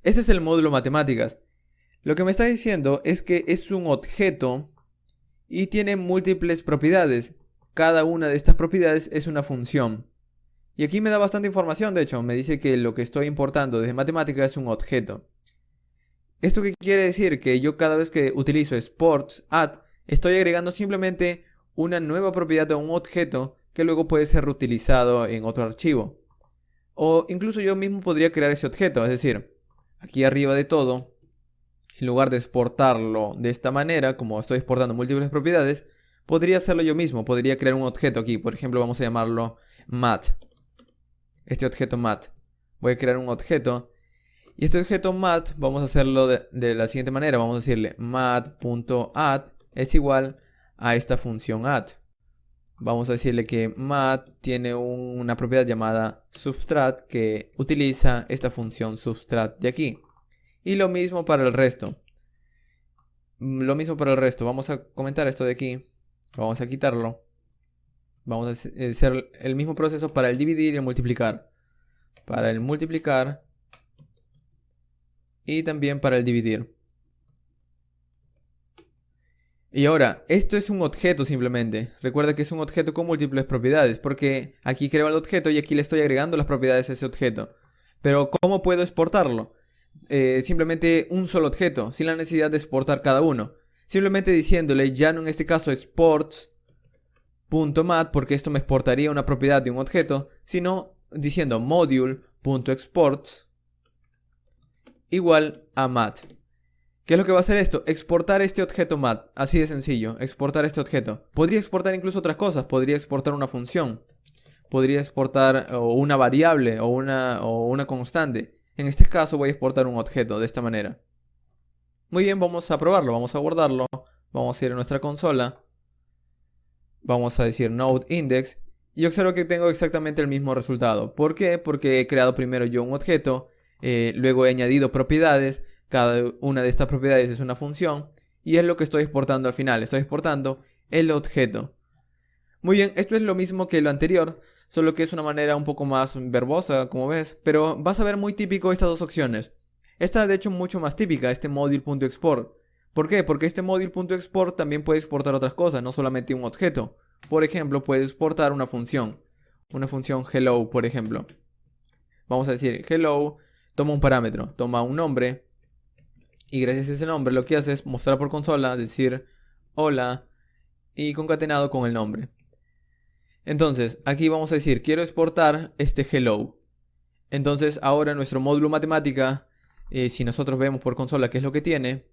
Ese es el módulo matemáticas. Lo que me está diciendo es que es un objeto y tiene múltiples propiedades. Cada una de estas propiedades es una función. Y aquí me da bastante información, de hecho. Me dice que lo que estoy importando desde matemáticas es un objeto. ¿Esto qué quiere decir? Que yo cada vez que utilizo sports add, estoy agregando simplemente una nueva propiedad de un objeto que luego puede ser reutilizado en otro archivo. O incluso yo mismo podría crear ese objeto, es decir, aquí arriba de todo, en lugar de exportarlo de esta manera, como estoy exportando múltiples propiedades, podría hacerlo yo mismo. Podría crear un objeto aquí. Por ejemplo, vamos a llamarlo mat. Este objeto mat. Voy a crear un objeto. Y este objeto mat vamos a hacerlo de la siguiente manera. Vamos a decirle mat.add es igual a esta función add. Vamos a decirle que mat tiene una propiedad llamada subtract que utiliza esta función subtract de aquí. Y lo mismo para el resto. Vamos a comentar esto de aquí. Vamos a quitarlo. Vamos a hacer el mismo proceso para el dividir y el multiplicar. Para el multiplicar. Y también para el dividir. Y ahora, esto es un objeto simplemente. Recuerda que es un objeto con múltiples propiedades. Porque aquí creo el objeto y aquí le estoy agregando las propiedades a ese objeto. Pero ¿cómo puedo exportarlo? Simplemente un solo objeto, sin la necesidad de exportar cada uno. Simplemente diciéndole, ya no en este caso exports.mat, porque esto me exportaría una propiedad de un objeto, sino diciendo module.exports igual a mat. ¿Qué es lo que va a hacer esto? Exportar este objeto mat, así de sencillo, exportar este objeto. Podría exportar incluso otras cosas, podría exportar una función, podría exportar una variable o una constante. En este caso voy a exportar un objeto de esta manera. Muy bien, vamos a probarlo, vamos a guardarlo, vamos a ir a nuestra consola, vamos a decir node index y observo que tengo exactamente el mismo resultado. ¿Por qué? Porque he creado primero yo un objeto, luego he añadido propiedades, cada una de estas propiedades es una función y es lo que estoy exportando al final, estoy exportando el objeto. Muy bien, esto es lo mismo que lo anterior, solo que es una manera un poco más verbosa, como ves, pero vas a ver muy típico estas dos opciones. Esta de hecho mucho más típica, este module.export. ¿Por qué? Porque este module.export también puede exportar otras cosas, no solamente un objeto. Por ejemplo, puede exportar una función hello, por ejemplo. Vamos a decir hello, toma un parámetro, toma un nombre, y gracias a ese nombre lo que hace es mostrar por consola, decir hola, y concatenado con el nombre. Entonces, aquí vamos a decir, quiero exportar este hello. Entonces, ahora nuestro módulo matemática, si nosotros vemos por consola qué es lo que tiene,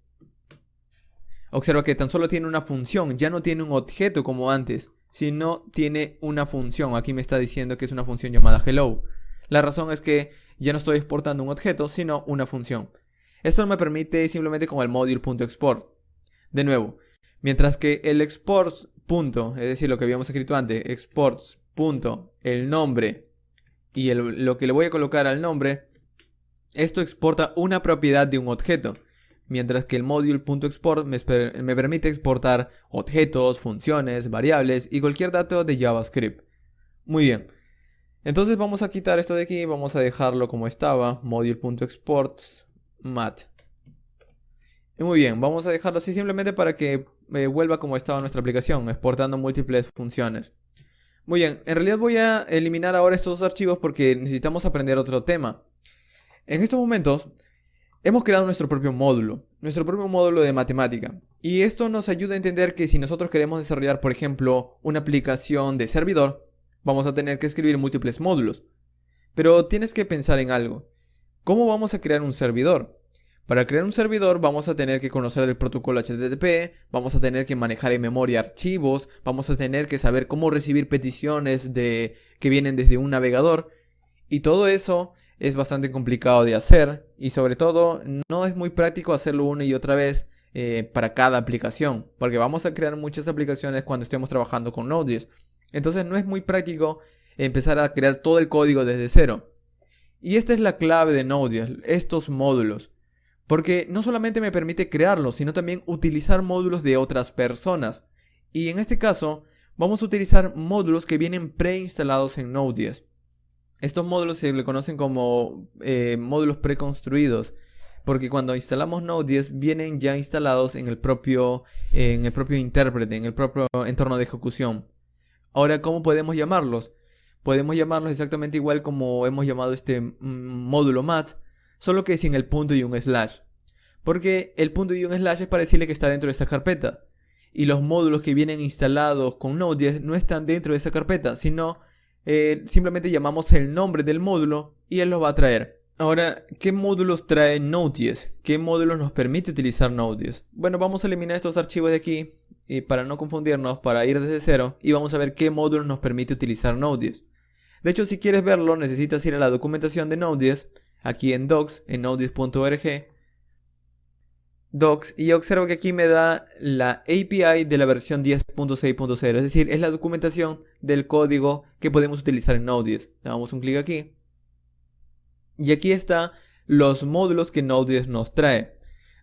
observa que tan solo tiene una función, ya no tiene un objeto como antes, sino tiene una función. Aquí me está diciendo que es una función llamada hello. La razón es que ya no estoy exportando un objeto, sino una función. Esto me permite simplemente con el module.export. De nuevo, mientras que el exports punto, es decir, lo que habíamos escrito antes, exports punto, el nombre y lo que le voy a colocar al nombre, esto exporta una propiedad de un objeto, mientras que el module.export me permite exportar objetos, funciones, variables y cualquier dato de JavaScript. Muy bien, entonces vamos a quitar esto de aquí, vamos a dejarlo como estaba, module.exports mat. Y muy bien, vamos a dejarlo así simplemente para que vuelva como estaba nuestra aplicación, exportando múltiples funciones. Muy bien, en realidad voy a eliminar ahora estos dos archivos porque necesitamos aprender otro tema. En estos momentos hemos creado nuestro propio módulo de matemática. Y esto nos ayuda a entender que si nosotros queremos desarrollar, por ejemplo, una aplicación de servidor, vamos a tener que escribir múltiples módulos. Pero tienes que pensar en algo. ¿Cómo vamos a crear un servidor? Para crear un servidor vamos a tener que conocer el protocolo HTTP, vamos a tener que manejar en memoria archivos, vamos a tener que saber cómo recibir peticiones que vienen desde un navegador. Y todo eso es bastante complicado de hacer y sobre todo no es muy práctico hacerlo una y otra vez para cada aplicación. Porque vamos a crear muchas aplicaciones cuando estemos trabajando con Node.js. Entonces no es muy práctico empezar a crear todo el código desde cero. Y esta es la clave de Node.js, estos módulos. Porque no solamente me permite crearlos, sino también utilizar módulos de otras personas. Y en este caso, vamos a utilizar módulos que vienen preinstalados en Node.js. Estos módulos se le conocen como módulos preconstruidos, porque cuando instalamos Node.js vienen ya instalados en el propio intérprete, en el propio entorno de ejecución. Ahora, ¿cómo podemos llamarlos? Podemos llamarlos exactamente igual como hemos llamado este módulo mat, solo que sin el punto y un slash. Porque el punto y un slash es para decirle que está dentro de esta carpeta. Y los módulos que vienen instalados con Node.js no están dentro de esa carpeta, sino simplemente llamamos el nombre del módulo y él los va a traer. Ahora, ¿qué módulos trae Node.js? ¿Qué módulos nos permite utilizar Node.js? Bueno, vamos a eliminar estos archivos de aquí para no confundirnos, para ir desde cero y vamos a ver qué módulos nos permite utilizar Node.js. De hecho, si quieres verlo, necesitas ir a la documentación de Node.js, aquí en docs, en node.js.org, docs, y observo que aquí me da la API de la versión 10.6.0, es decir, es la documentación del código que podemos utilizar en Node.js. Le damos un clic aquí. Y aquí están los módulos que Node.js nos trae.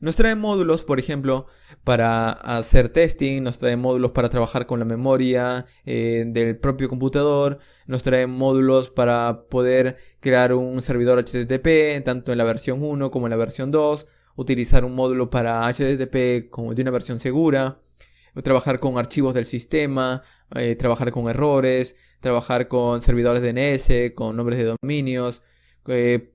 Nos trae módulos, por ejemplo, para hacer testing, nos trae módulos para trabajar con la memoria del propio computador, nos trae módulos para poder crear un servidor HTTP, tanto en la versión 1 como en la versión 2, utilizar un módulo para HTTP como de una versión segura, trabajar con archivos del sistema, trabajar con errores, trabajar con servidores DNS, con nombres de dominios,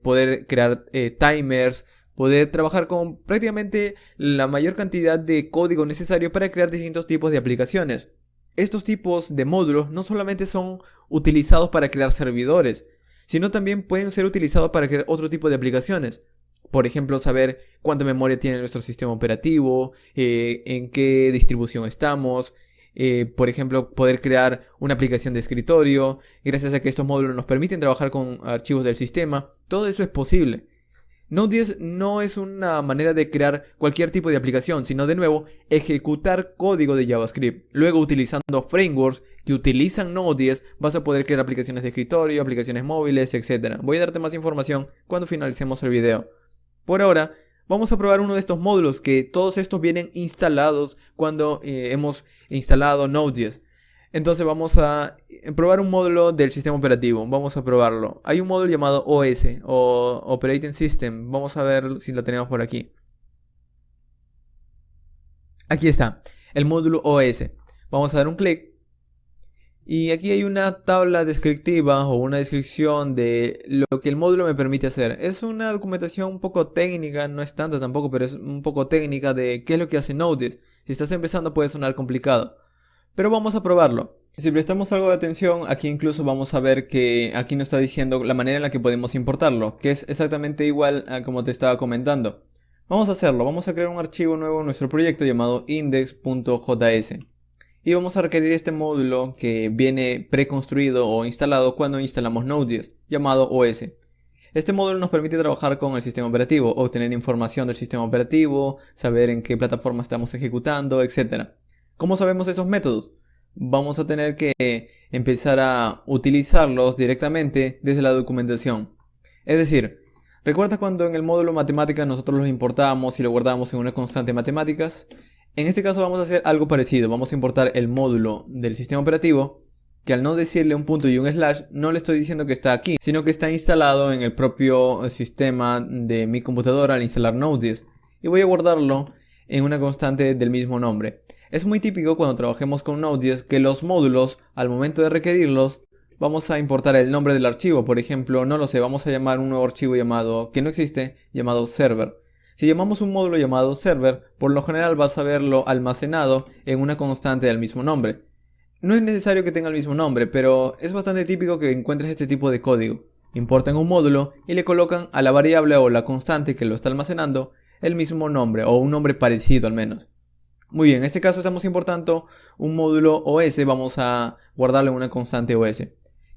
poder crear timers, poder trabajar con prácticamente la mayor cantidad de código necesario para crear distintos tipos de aplicaciones. Estos tipos de módulos no solamente son utilizados para crear servidores, sino también pueden ser utilizados para crear otro tipo de aplicaciones. Por ejemplo, saber cuánta memoria tiene nuestro sistema operativo, en qué distribución estamos, por ejemplo, poder crear una aplicación de escritorio, gracias a que estos módulos nos permiten trabajar con archivos del sistema. Todo eso es posible. Node.js no es una manera de crear cualquier tipo de aplicación, sino de nuevo ejecutar código de JavaScript. Luego, utilizando frameworks que utilizan Node.js, vas a poder crear aplicaciones de escritorio, aplicaciones móviles, etc. Voy a darte más información cuando finalicemos el video. Por ahora, vamos a probar uno de estos módulos, que todos estos vienen instalados cuando hemos instalado Node.js. Entonces vamos a probar un módulo del sistema operativo. Vamos a probarlo. Hay un módulo llamado OS o Operating System. Vamos a ver si lo tenemos por aquí. Aquí está, el módulo OS. Vamos a dar un clic. Y aquí hay una tabla descriptiva o una descripción de lo que el módulo me permite hacer. Es una documentación un poco técnica, no es tanto tampoco, pero es un poco técnica de qué es lo que hace Node.js. Si estás empezando puede sonar complicado, pero vamos a probarlo. Si prestamos algo de atención, aquí incluso vamos a ver que aquí nos está diciendo la manera en la que podemos importarlo, que es exactamente igual a como te estaba comentando. Vamos a hacerlo, vamos a crear un archivo nuevo en nuestro proyecto llamado index.js. Y vamos a requerir este módulo que viene preconstruido o instalado cuando instalamos Node.js, llamado OS. Este módulo nos permite trabajar con el sistema operativo, obtener información del sistema operativo, saber en qué plataforma estamos ejecutando, etc. ¿Cómo sabemos esos métodos? Vamos a tener que empezar a utilizarlos directamente desde la documentación. Es decir, ¿recuerdas cuando en el módulo matemáticas nosotros los importábamos y lo guardábamos en una constante matemáticas? En este caso vamos a hacer algo parecido. Vamos a importar el módulo del sistema operativo, que al no decirle un punto y un slash, no le estoy diciendo que está aquí, sino que está instalado en el propio sistema de mi computadora al instalar Node.js. Y voy a guardarlo en una constante del mismo nombre. Es muy típico cuando trabajemos con Node.js que los módulos, al momento de requerirlos, vamos a importar el nombre del archivo. Por ejemplo, no lo sé, vamos a llamar un nuevo archivo llamado, que no existe, llamado server. Si llamamos un módulo llamado server, por lo general vas a verlo almacenado en una constante del mismo nombre. No es necesario que tenga el mismo nombre, pero es bastante típico que encuentres este tipo de código. Importan un módulo y le colocan a la variable o la constante que lo está almacenando el mismo nombre, o un nombre parecido al menos. Muy bien, en este caso estamos importando un módulo OS, vamos a guardarlo en una constante OS.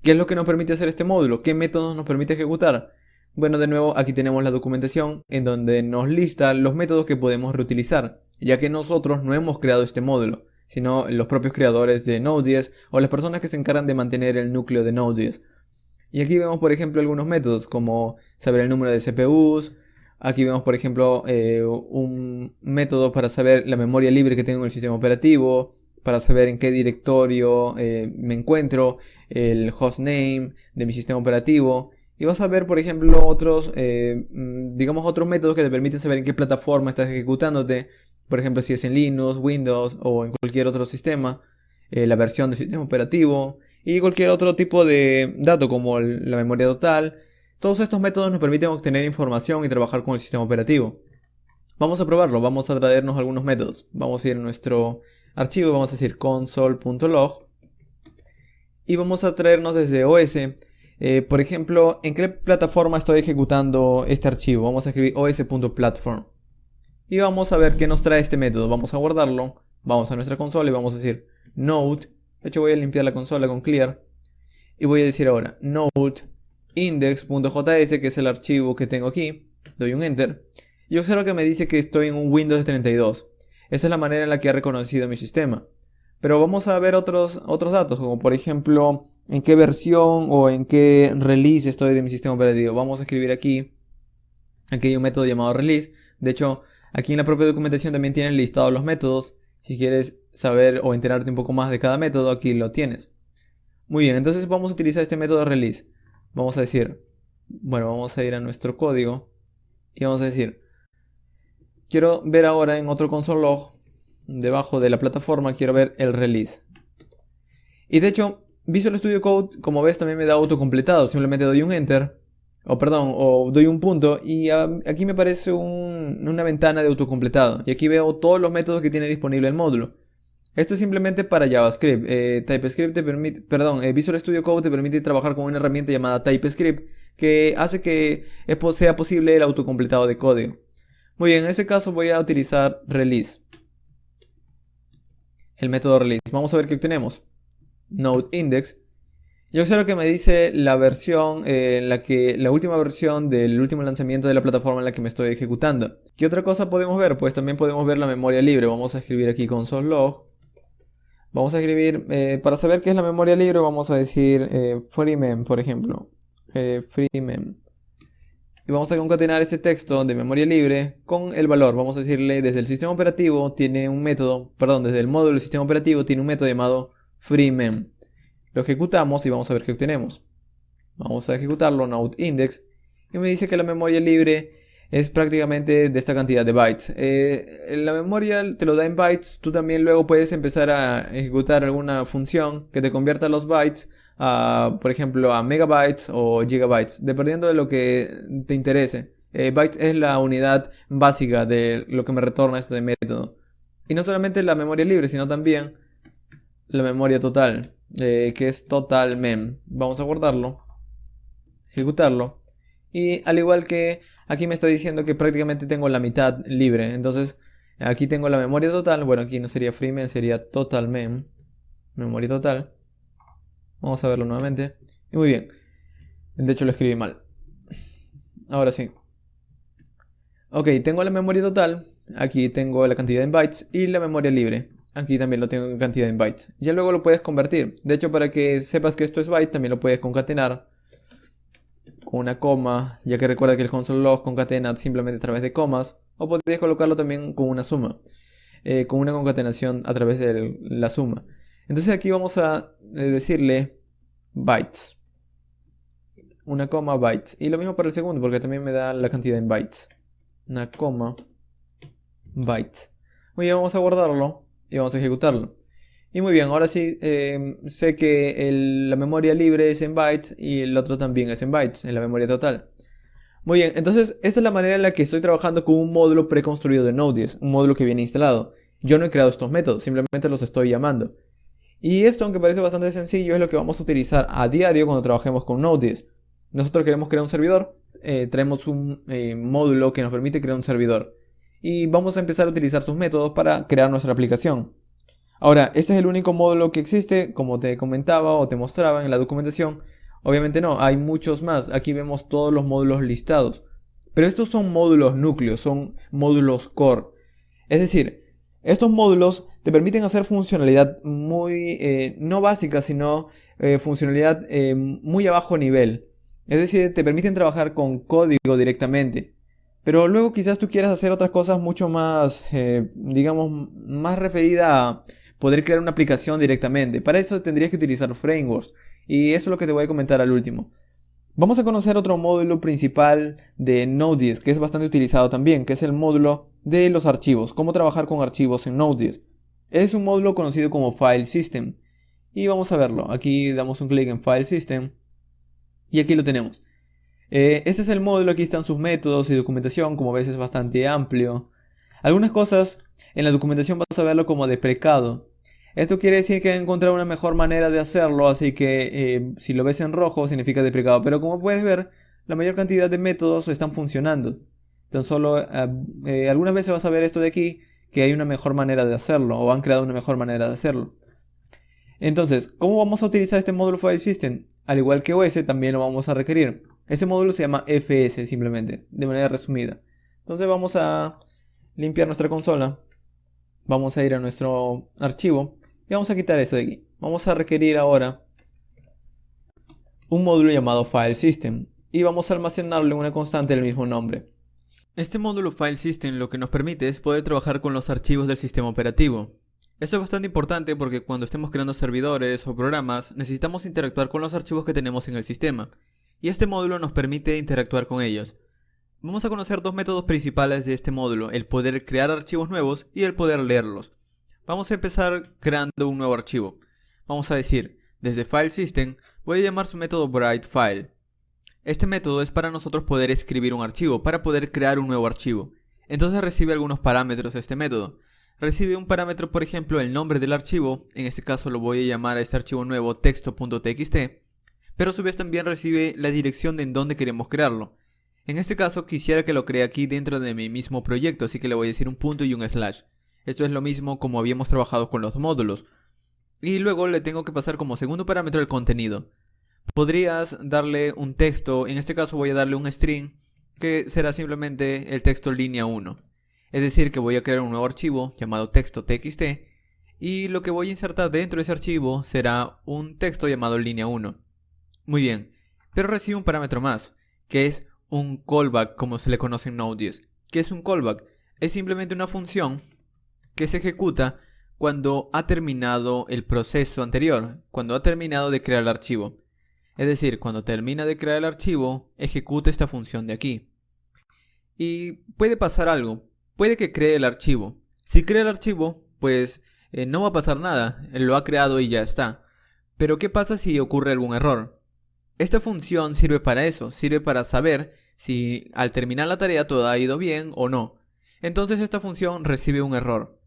¿Qué es lo que nos permite hacer este módulo? ¿Qué métodos nos permite ejecutar? Bueno, de nuevo aquí tenemos la documentación en donde nos lista los métodos que podemos reutilizar, ya que nosotros no hemos creado este módulo, sino los propios creadores de Node.js o las personas que se encargan de mantener el núcleo de Node.js. Y aquí vemos por ejemplo algunos métodos como saber el número de CPUs. Aquí vemos por ejemplo un método para saber la memoria libre que tengo en el sistema operativo, para saber en qué directorio me encuentro, el hostname de mi sistema operativo. Y vas a ver, por ejemplo, otros métodos que te permiten saber en qué plataforma estás ejecutándote. Por ejemplo, si es en Linux, Windows o en cualquier otro sistema, la versión del sistema operativo y cualquier otro tipo de dato como la memoria total. Todos estos métodos nos permiten obtener información y trabajar con el sistema operativo. Vamos a probarlo, vamos a traernos algunos métodos. Vamos a ir a nuestro archivo, vamos a decir console.log y vamos a traernos desde OS. Por ejemplo, ¿en qué plataforma estoy ejecutando este archivo? Vamos a escribir os.platform. Y vamos a ver qué nos trae este método. Vamos a guardarlo. Vamos a nuestra consola y vamos a decir node. De hecho voy a limpiar la consola con clear. Y voy a decir ahora node index.js, que es el archivo que tengo aquí. Doy un enter. Y observo que me dice que estoy en un Windows 32. Esa es la manera en la que ha reconocido mi sistema. Pero vamos a ver otros datos, como por ejemplo en qué versión o en qué release estoy de mi sistema operativo. Vamos a escribir aquí hay un método llamado release. De hecho, aquí en la propia documentación también tienes listados los métodos. Si quieres saber o enterarte un poco más de cada método, aquí lo tienes. Muy bien, entonces vamos a utilizar este método release. Vamos a decir, bueno, vamos a ir a nuestro código y vamos a decir, quiero ver ahora en otro console log, debajo de la plataforma, quiero ver el release. Y de hecho, Visual Studio Code, como ves, también me da autocompletado. Simplemente doy un enter, o doy un punto, y aquí me aparece una ventana de autocompletado. Y aquí veo todos los métodos que tiene disponible el módulo. Esto es simplemente para JavaScript. TypeScript Visual Studio Code te permite trabajar con una herramienta llamada TypeScript, que hace que sea posible el autocompletado de código. Muy bien, en este caso voy a utilizar release, el método release. Vamos a ver qué obtenemos. Node index. Yo observo que me dice la versión la última versión del último lanzamiento de la plataforma en la que me estoy ejecutando. ¿Qué otra cosa podemos ver? Pues también podemos ver la memoria libre. Vamos a escribir aquí console log. Vamos a escribir, para saber qué es la memoria libre, vamos a decir freemem, por ejemplo. Freemem. Y vamos a concatenar este texto de memoria libre con el valor. Vamos a decirle desde el sistema operativo tiene un método, perdón, desde el módulo del sistema operativo tiene un método llamado freemem. Lo ejecutamos y vamos a ver qué obtenemos. Vamos a ejecutarlo, node index, y me dice que la memoria libre es prácticamente de esta cantidad de bytes. La memoria te lo da en bytes. Tú también luego puedes empezar a ejecutar alguna función que te convierta los bytes a, por ejemplo, a megabytes o gigabytes, dependiendo de lo que te interese. Bytes es la unidad básica de lo que me retorna este método. Y no solamente la memoria libre, sino también la memoria total, que es total mem. Vamos a guardarlo, ejecutarlo, y al igual que aquí me está diciendo que prácticamente tengo la mitad libre. Entonces aquí tengo la memoria total. Bueno, aquí no sería freemem, sería total mem, memoria total. Vamos a verlo nuevamente. Y muy bien, de hecho lo escribí mal. Ahora sí. Ok, tengo la memoria total. Aquí tengo la cantidad en bytes y la memoria libre. Aquí también lo tengo en cantidad en bytes. Ya luego lo puedes convertir. De hecho, para que sepas que esto es byte, también lo puedes concatenar con una coma, ya que recuerda que el console log concatena simplemente a través de comas. O podrías colocarlo también con una suma, con una concatenación a través de la suma. Entonces aquí vamos a decirle bytes, una coma bytes, y lo mismo para el segundo, porque también me da la cantidad en bytes, una coma bytes. Muy bien, vamos a guardarlo y vamos a ejecutarlo. Y muy bien, ahora sí sé que la memoria libre es en bytes y el otro también es en bytes, en la memoria total. Muy bien, entonces esta es la manera en la que estoy trabajando con un módulo preconstruido de Node.js, un módulo que viene instalado. Yo no he creado estos métodos, simplemente los estoy llamando. Y esto, aunque parece bastante sencillo, es lo que vamos a utilizar a diario cuando trabajemos con Node.js. Nosotros queremos crear un servidor, traemos un módulo que nos permite crear un servidor. Y vamos a empezar a utilizar sus métodos para crear nuestra aplicación. Ahora, este es el único módulo que existe, como te comentaba o te mostraba en la documentación. Obviamente no, hay muchos más. Aquí vemos todos los módulos listados. Pero estos son módulos núcleos, son módulos core. Es decir, estos módulos te permiten hacer funcionalidad muy, no básica, sino funcionalidad muy a bajo nivel. Es decir, te permiten trabajar con código directamente. Pero luego quizás tú quieras hacer otras cosas mucho más, digamos, más referida a poder crear una aplicación directamente. Para eso tendrías que utilizar frameworks. Y eso es lo que te voy a comentar al último. Vamos a conocer otro módulo principal de Node.js que es bastante utilizado también, que es el módulo de los archivos. Cómo trabajar con archivos en Node.js. Es un módulo conocido como File System. Y vamos a verlo. Aquí damos un clic en File System. Y aquí lo tenemos. Este es el módulo, aquí están sus métodos y documentación. Como ves es bastante amplio. Algunas cosas en la documentación vas a verlo como deprecado. Esto quiere decir que he encontrado una mejor manera de hacerlo, así que si lo ves en rojo significa deprecado. Pero como puedes ver, la mayor cantidad de métodos están funcionando. Tan solo algunas veces vas a ver esto de aquí, que hay una mejor manera de hacerlo, o han creado una mejor manera de hacerlo. Entonces, ¿cómo vamos a utilizar este módulo File System? Al igual que OS, también lo vamos a requerir. Este módulo se llama FS simplemente, de manera resumida. Entonces vamos a limpiar nuestra consola. Vamos a ir a nuestro archivo y vamos a quitar esto de aquí. Vamos a requerir ahora un módulo llamado File System y vamos a almacenarlo en una constante del mismo nombre. Este módulo File System lo que nos permite es poder trabajar con los archivos del sistema operativo. Esto es bastante importante porque cuando estemos creando servidores o programas necesitamos interactuar con los archivos que tenemos en el sistema y este módulo nos permite interactuar con ellos. Vamos a conocer dos métodos principales de este módulo, el poder crear archivos nuevos y el poder leerlos. Vamos a empezar creando un nuevo archivo. Vamos a decir, desde File System voy a llamar su método WriteFile. Este método es para nosotros poder escribir un archivo, para poder crear un nuevo archivo. Entonces recibe algunos parámetros este método. Recibe un parámetro, por ejemplo, el nombre del archivo. En este caso lo voy a llamar a este archivo nuevo texto.txt. pero a su vez también recibe la dirección de en dónde queremos crearlo. En este caso quisiera que lo cree aquí dentro de mi mismo proyecto, así que le voy a decir un punto y un slash. Esto es lo mismo como habíamos trabajado con los módulos. Y luego le tengo que pasar como segundo parámetro el contenido. Podrías darle un texto, en este caso voy a darle un string, que será simplemente el texto línea 1. Es decir, que voy a crear un nuevo archivo llamado texto.txt y lo que voy a insertar dentro de ese archivo será un texto llamado línea 1. Muy bien, pero recibe un parámetro más, que es un callback, como se le conoce en Node.js. ¿Qué es un callback? Es simplemente una función que se ejecuta cuando ha terminado el proceso anterior, cuando ha terminado de crear el archivo. Es decir, cuando termina de crear el archivo, ejecuta esta función de aquí. Y puede pasar algo, puede que cree el archivo. Si crea el archivo, pues no va a pasar nada, él lo ha creado y ya está. Pero ¿qué pasa si ocurre algún error? Esta función sirve para eso, sirve para saber si al terminar la tarea todo ha ido bien o no. Entonces esta función recibe un error.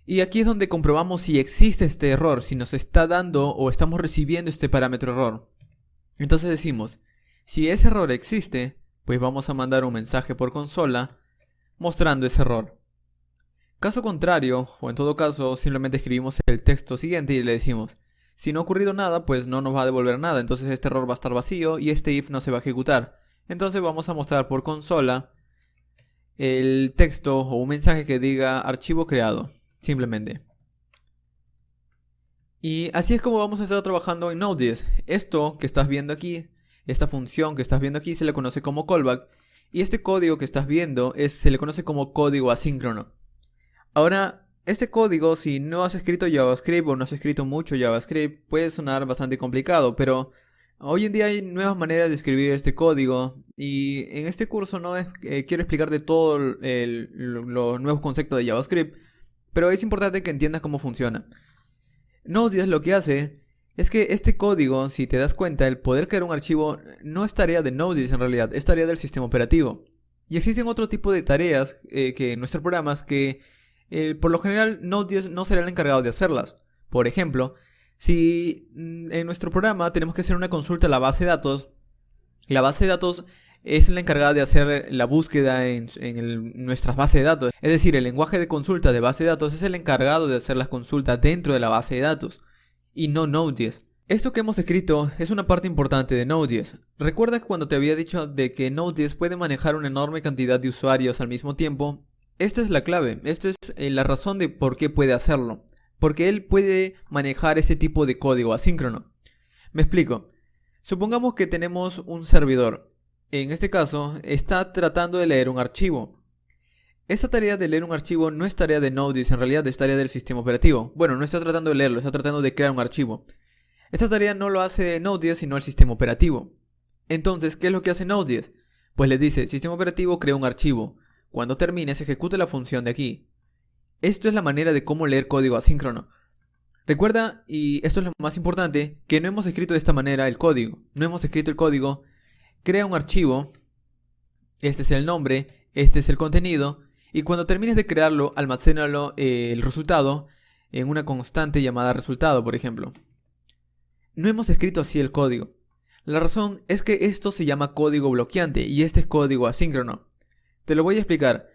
Y aquí es donde comprobamos si existe este error, si nos está dando o estamos recibiendo este parámetro error. Entonces decimos, si ese error existe, pues vamos a mandar un mensaje por consola mostrando ese error. Caso contrario, o en todo caso, simplemente escribimos el texto siguiente y le decimos, si no ha ocurrido nada, pues no nos va a devolver nada, entonces este error va a estar vacío y este if no se va a ejecutar. Entonces vamos a mostrar por consola el texto o un mensaje que diga archivo creado. Simplemente. Y así es como vamos a estar trabajando en Node.js. Esto que estás viendo aquí, esta función que estás viendo aquí se le conoce como callback. Y este código que estás viendo se le conoce como código asíncrono. Ahora, este código, si no has escrito JavaScript o no has escrito mucho JavaScript, puede sonar bastante complicado, pero hoy en día hay nuevas maneras de escribir este código. Y en este curso no quiero explicarte todos los nuevos conceptos de JavaScript, pero es importante que entiendas cómo funciona. Node.js lo que hace es que este código, si te das cuenta, el poder crear un archivo no es tarea de Node.js en realidad, es tarea del sistema operativo. Y existen otro tipo de tareas que en nuestros programas que por lo general Node.js no será el encargado de hacerlas. Por ejemplo, si en nuestro programa tenemos que hacer una consulta a la base de datos, la base de datos es la encargada de hacer la búsqueda en nuestras bases de datos. Es decir, el lenguaje de consulta de base de datos es el encargado de hacer las consultas dentro de la base de datos y no Node.js. Esto que hemos escrito es una parte importante de Node.js. Recuerda que cuando te había dicho de que Node.js puede manejar una enorme cantidad de usuarios al mismo tiempo, esta es la clave, esta es la razón de por qué puede hacerlo. Porque él puede manejar ese tipo de código asíncrono. Me explico. Supongamos que tenemos un servidor. En este caso, está tratando de leer un archivo. Esta tarea de leer un archivo no es tarea de Node.js, en realidad es tarea del sistema operativo. Bueno, no está tratando de leerlo, está tratando de crear un archivo. Esta tarea no lo hace Node.js, sino el sistema operativo. Entonces, ¿qué es lo que hace Node.js? Pues le dice, sistema operativo crea un archivo. Cuando termine, se ejecuta la función de aquí. Esto es la manera de cómo leer código asíncrono. Recuerda, y esto es lo más importante, que no hemos escrito de esta manera el código. No hemos escrito el código. Crea un archivo, este es el nombre, este es el contenido, y cuando termines de crearlo, almacénalo el resultado en una constante llamada resultado, por ejemplo. No hemos escrito así el código. La razón es que esto se llama código bloqueante y este es código asíncrono. Te lo voy a explicar.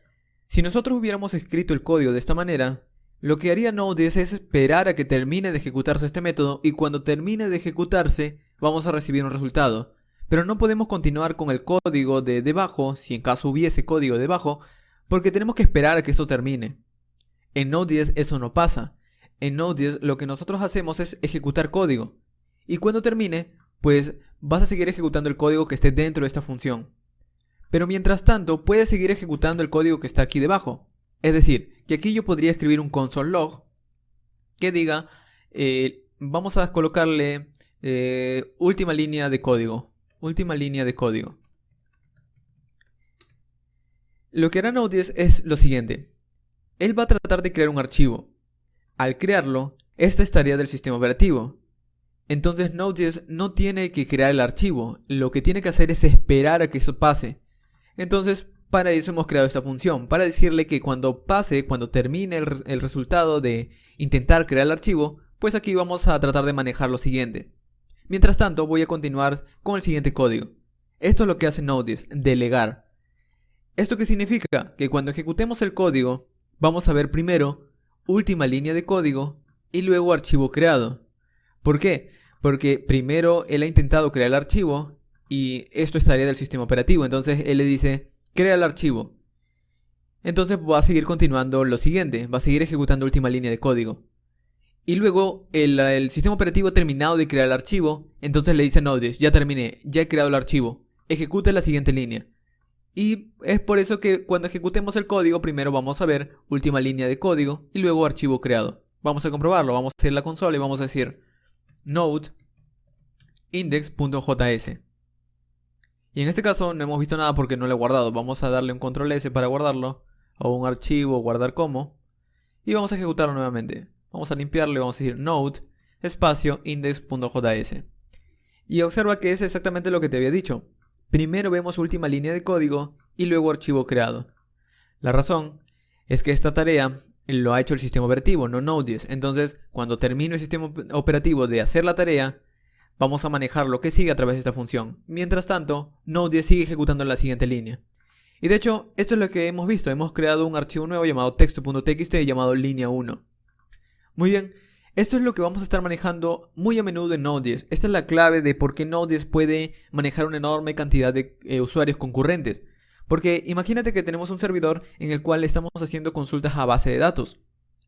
Si nosotros hubiéramos escrito el código de esta manera, lo que haría Node.js es esperar a que termine de ejecutarse este método y cuando termine de ejecutarse, vamos a recibir un resultado. Pero no podemos continuar con el código de debajo, si en caso hubiese código debajo, porque tenemos que esperar a que esto termine. En Node.js eso no pasa. En Node.js lo que nosotros hacemos es ejecutar código. Y cuando termine, pues vas a seguir ejecutando el código que esté dentro de esta función. Pero mientras tanto, puedes seguir ejecutando el código que está aquí debajo. Es decir, que aquí yo podría escribir un console log que diga, vamos a colocarle última línea de código. Última línea de código. Lo que hará Node.js es lo siguiente. Él va a tratar de crear un archivo. Al crearlo, esta es tarea del sistema operativo. Entonces Node.js no tiene que crear el archivo. Lo que tiene que hacer es esperar a que eso pase. Entonces, para eso hemos creado esta función. Para decirle que cuando pase, cuando termine el resultado de intentar crear el archivo, pues aquí vamos a tratar de manejar lo siguiente. Mientras tanto, voy a continuar con el siguiente código. Esto es lo que hace Node.js, delegar. ¿Esto qué significa? Que cuando ejecutemos el código, vamos a ver primero última línea de código y luego archivo creado. ¿Por qué? Porque primero él ha intentado crear el archivo y esto es tarea del sistema operativo. Entonces él le dice, crea el archivo. Entonces va a seguir continuando lo siguiente, va a seguir ejecutando última línea de código. Y luego el sistema operativo ha terminado de crear el archivo, entonces le dice a Node.js, ya terminé, ya he creado el archivo, ejecute la siguiente línea. Y es por eso que cuando ejecutemos el código, primero vamos a ver última línea de código y luego archivo creado. Vamos a comprobarlo, vamos a ir a la consola y vamos a decir node index.js. Y en este caso no hemos visto nada porque no lo he guardado. Vamos a darle un control S para guardarlo, o un archivo, guardar como, y vamos a ejecutarlo nuevamente. Vamos a limpiarlo y vamos a decir node espacio index.js. Y observa que es exactamente lo que te había dicho. Primero vemos última línea de código y luego archivo creado. La razón es que esta tarea lo ha hecho el sistema operativo, no Node.js. Entonces, cuando termine el sistema operativo de hacer la tarea, vamos a manejar lo que sigue a través de esta función. Mientras tanto, Node.js sigue ejecutando la siguiente línea. Y de hecho, esto es lo que hemos visto. Hemos creado un archivo nuevo llamado texto.txt llamado línea 1. Muy bien. Esto es lo que vamos a estar manejando muy a menudo en Node.js. Esta es la clave de por qué Node.js puede manejar una enorme cantidad de usuarios concurrentes. Porque imagínate que tenemos un servidor en el cual estamos haciendo consultas a base de datos.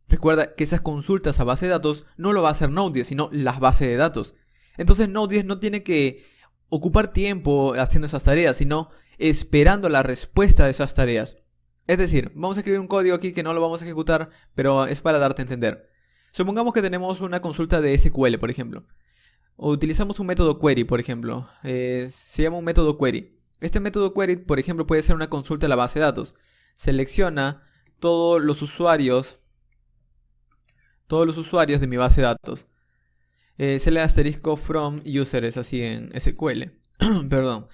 Recuerda que esas consultas a base de datos no lo va a hacer Node.js, sino las bases de datos. Entonces Node.js no tiene que ocupar tiempo haciendo esas tareas, sino esperando la respuesta de esas tareas. Es decir, vamos a escribir un código aquí que no lo vamos a ejecutar, pero es para darte a entender. Supongamos que tenemos una consulta de SQL, por ejemplo. O utilizamos un método query, por ejemplo. Se llama un método query. Este método query, por ejemplo, puede ser una consulta a la base de datos. Selecciona todos los usuarios de mi base de datos. Sele asterisco from users, así en SQL. Perdón.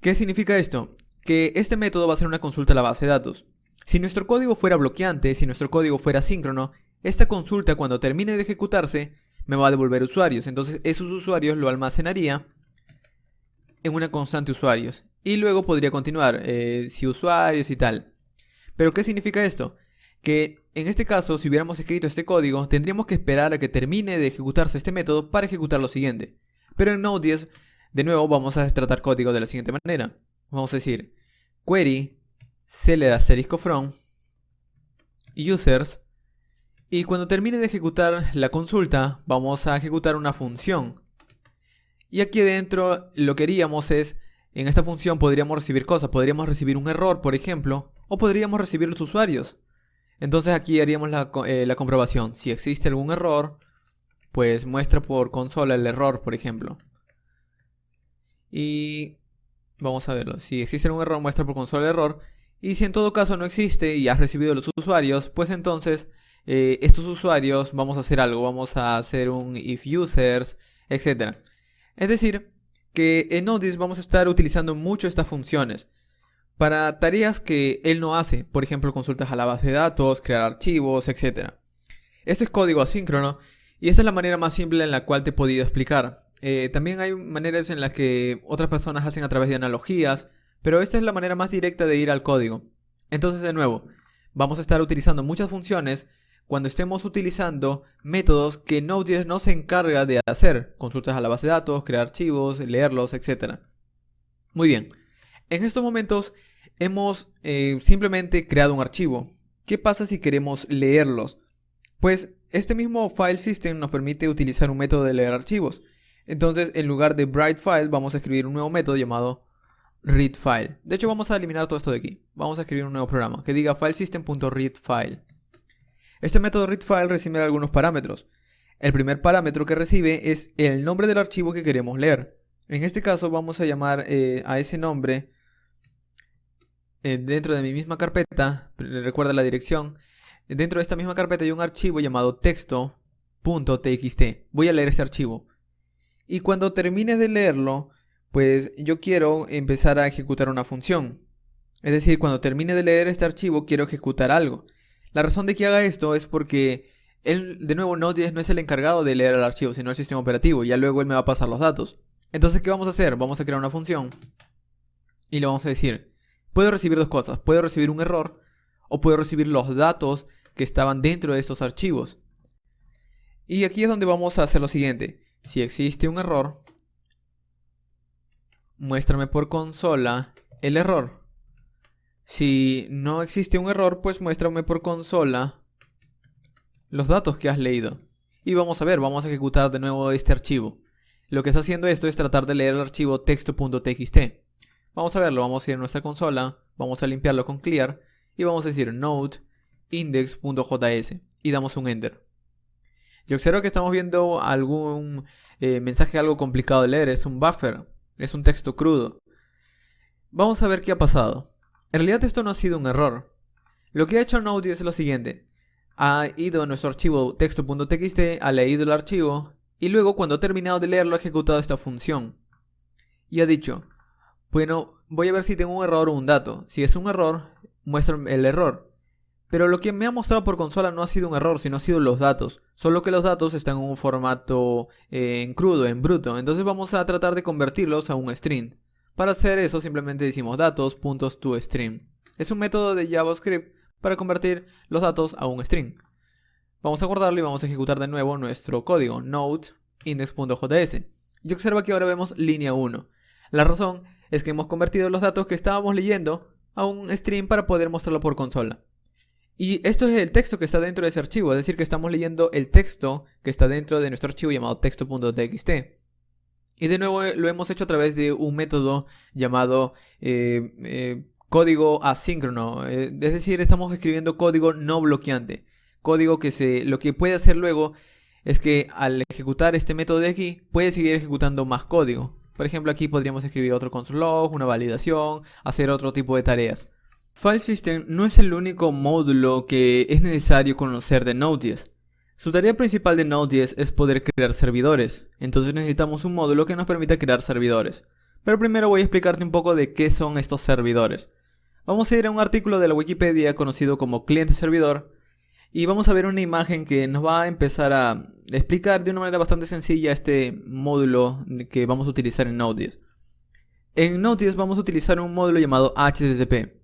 ¿Qué significa esto? Que este método va a ser una consulta a la base de datos. Si nuestro código fuera bloqueante, si nuestro código fuera asíncrono, esta consulta, cuando termine de ejecutarse, me va a devolver usuarios. Entonces esos usuarios lo almacenaría en una constante usuarios. Y luego podría continuar, si usuarios y tal. ¿Pero qué significa esto? Que en este caso, si hubiéramos escrito este código, tendríamos que esperar a que termine de ejecutarse este método para ejecutar lo siguiente. Pero en Node.js, de nuevo, vamos a tratar código de la siguiente manera. Vamos a decir query sele asterisco from users. Y cuando termine de ejecutar la consulta, vamos a ejecutar una función. Y aquí adentro lo que haríamos es, en esta función podríamos recibir cosas. Podríamos recibir un error, por ejemplo, o podríamos recibir los usuarios. Entonces aquí haríamos la comprobación. Si existe algún error, pues muestra por consola el error, por ejemplo. Y vamos a verlo. Si existe algún error, muestra por consola el error. Y si en todo caso no existe y has recibido los usuarios, pues entonces estos usuarios vamos a hacer algo. Vamos a hacer un if users, etc. Es decir, que en Node.js vamos a estar utilizando mucho estas funciones para tareas que él no hace. Por ejemplo, consultas a la base de datos, crear archivos, etc. Este es código asíncrono y esta es la manera más simple en la cual te he podido explicar. También hay maneras en las que otras personas hacen a través de analogías, pero esta es la manera más directa de ir al código. Entonces, de nuevo, vamos a estar utilizando muchas funciones cuando estemos utilizando métodos que Node.js no se encarga de hacer. Consultas a la base de datos, crear archivos, leerlos, etc. Muy bien. En estos momentos hemos simplemente creado un archivo. ¿Qué pasa si queremos leerlos? Pues este mismo file system nos permite utilizar un método de leer archivos. Entonces, en lugar de writeFile, vamos a escribir un nuevo método llamado readFile. De hecho, vamos a eliminar todo esto de aquí. Vamos a escribir un nuevo programa que diga filesystem.readFile. Este método readFile recibe algunos parámetros. El primer parámetro que recibe es el nombre del archivo que queremos leer. En este caso vamos a llamar a ese nombre dentro de mi misma carpeta. Recuerda la dirección. Dentro de esta misma carpeta hay un archivo llamado texto.txt. Voy a leer este archivo. Y cuando termine de leerlo, pues yo quiero empezar a ejecutar una función. Es decir, cuando termine de leer este archivo, quiero ejecutar algo. La razón de que haga esto es porque De nuevo, Node.js no es el encargado de leer el archivo, sino el sistema operativo. Ya luego él me va a pasar los datos. Entonces, ¿qué vamos a hacer? Vamos a crear una función y le vamos a decir, puedo recibir dos cosas. Puedo recibir un error o puedo recibir los datos que estaban dentro de estos archivos. Y aquí es donde vamos a hacer lo siguiente. Si existe un error, muéstrame por consola el error. Si no existe un error, pues muéstrame por consola los datos que has leído. Y vamos a ver, vamos a ejecutar de nuevo este archivo. Lo que está haciendo esto es tratar de leer el archivo texto.txt. Vamos a verlo, vamos a ir a nuestra consola, vamos a limpiarlo con clear y vamos a decir node index.js y damos un enter. Yo observo que estamos viendo algún mensaje algo complicado de leer, es un buffer, es un texto crudo. Vamos a ver qué ha pasado. En realidad esto no ha sido un error. Lo que ha hecho Node.js es lo siguiente. Ha ido a nuestro archivo texto.txt, ha leído el archivo y luego cuando ha terminado de leerlo ha ejecutado esta función. Y ha dicho, bueno, voy a ver si tengo un error o un dato. Si es un error, muestra el error. Pero lo que me ha mostrado por consola no ha sido un error, sino ha sido los datos. Solo que los datos están en un formato en crudo, en bruto. Entonces vamos a tratar de convertirlos a un string. Para hacer eso simplemente decimos datos.toString. Es un método de JavaScript para convertir los datos a un string. Vamos a guardarlo y vamos a ejecutar de nuevo nuestro código node index.js. Y observa que ahora vemos línea 1. La razón es que hemos convertido los datos que estábamos leyendo a un string para poder mostrarlo por consola. Y esto es el texto que está dentro de ese archivo, es decir que estamos leyendo el texto que está dentro de nuestro archivo llamado texto.txt. Y de nuevo lo hemos hecho a través de un método llamado código asíncrono, es decir, estamos escribiendo código no bloqueante. Código que lo que puede hacer luego es que al ejecutar este método de aquí, puede seguir ejecutando más código. Por ejemplo, aquí podríamos escribir otro console log, una validación, hacer otro tipo de tareas. File System no es el único módulo que es necesario conocer de Node.js. Su tarea principal de Node.js es poder crear servidores, entonces necesitamos un módulo que nos permita crear servidores. Pero primero voy a explicarte un poco de qué son estos servidores. Vamos a ir a un artículo de la Wikipedia conocido como cliente-servidor y vamos a ver una imagen que nos va a empezar a explicar de una manera bastante sencilla este módulo que vamos a utilizar en Node.js. En Node.js vamos a utilizar un módulo llamado HTTP.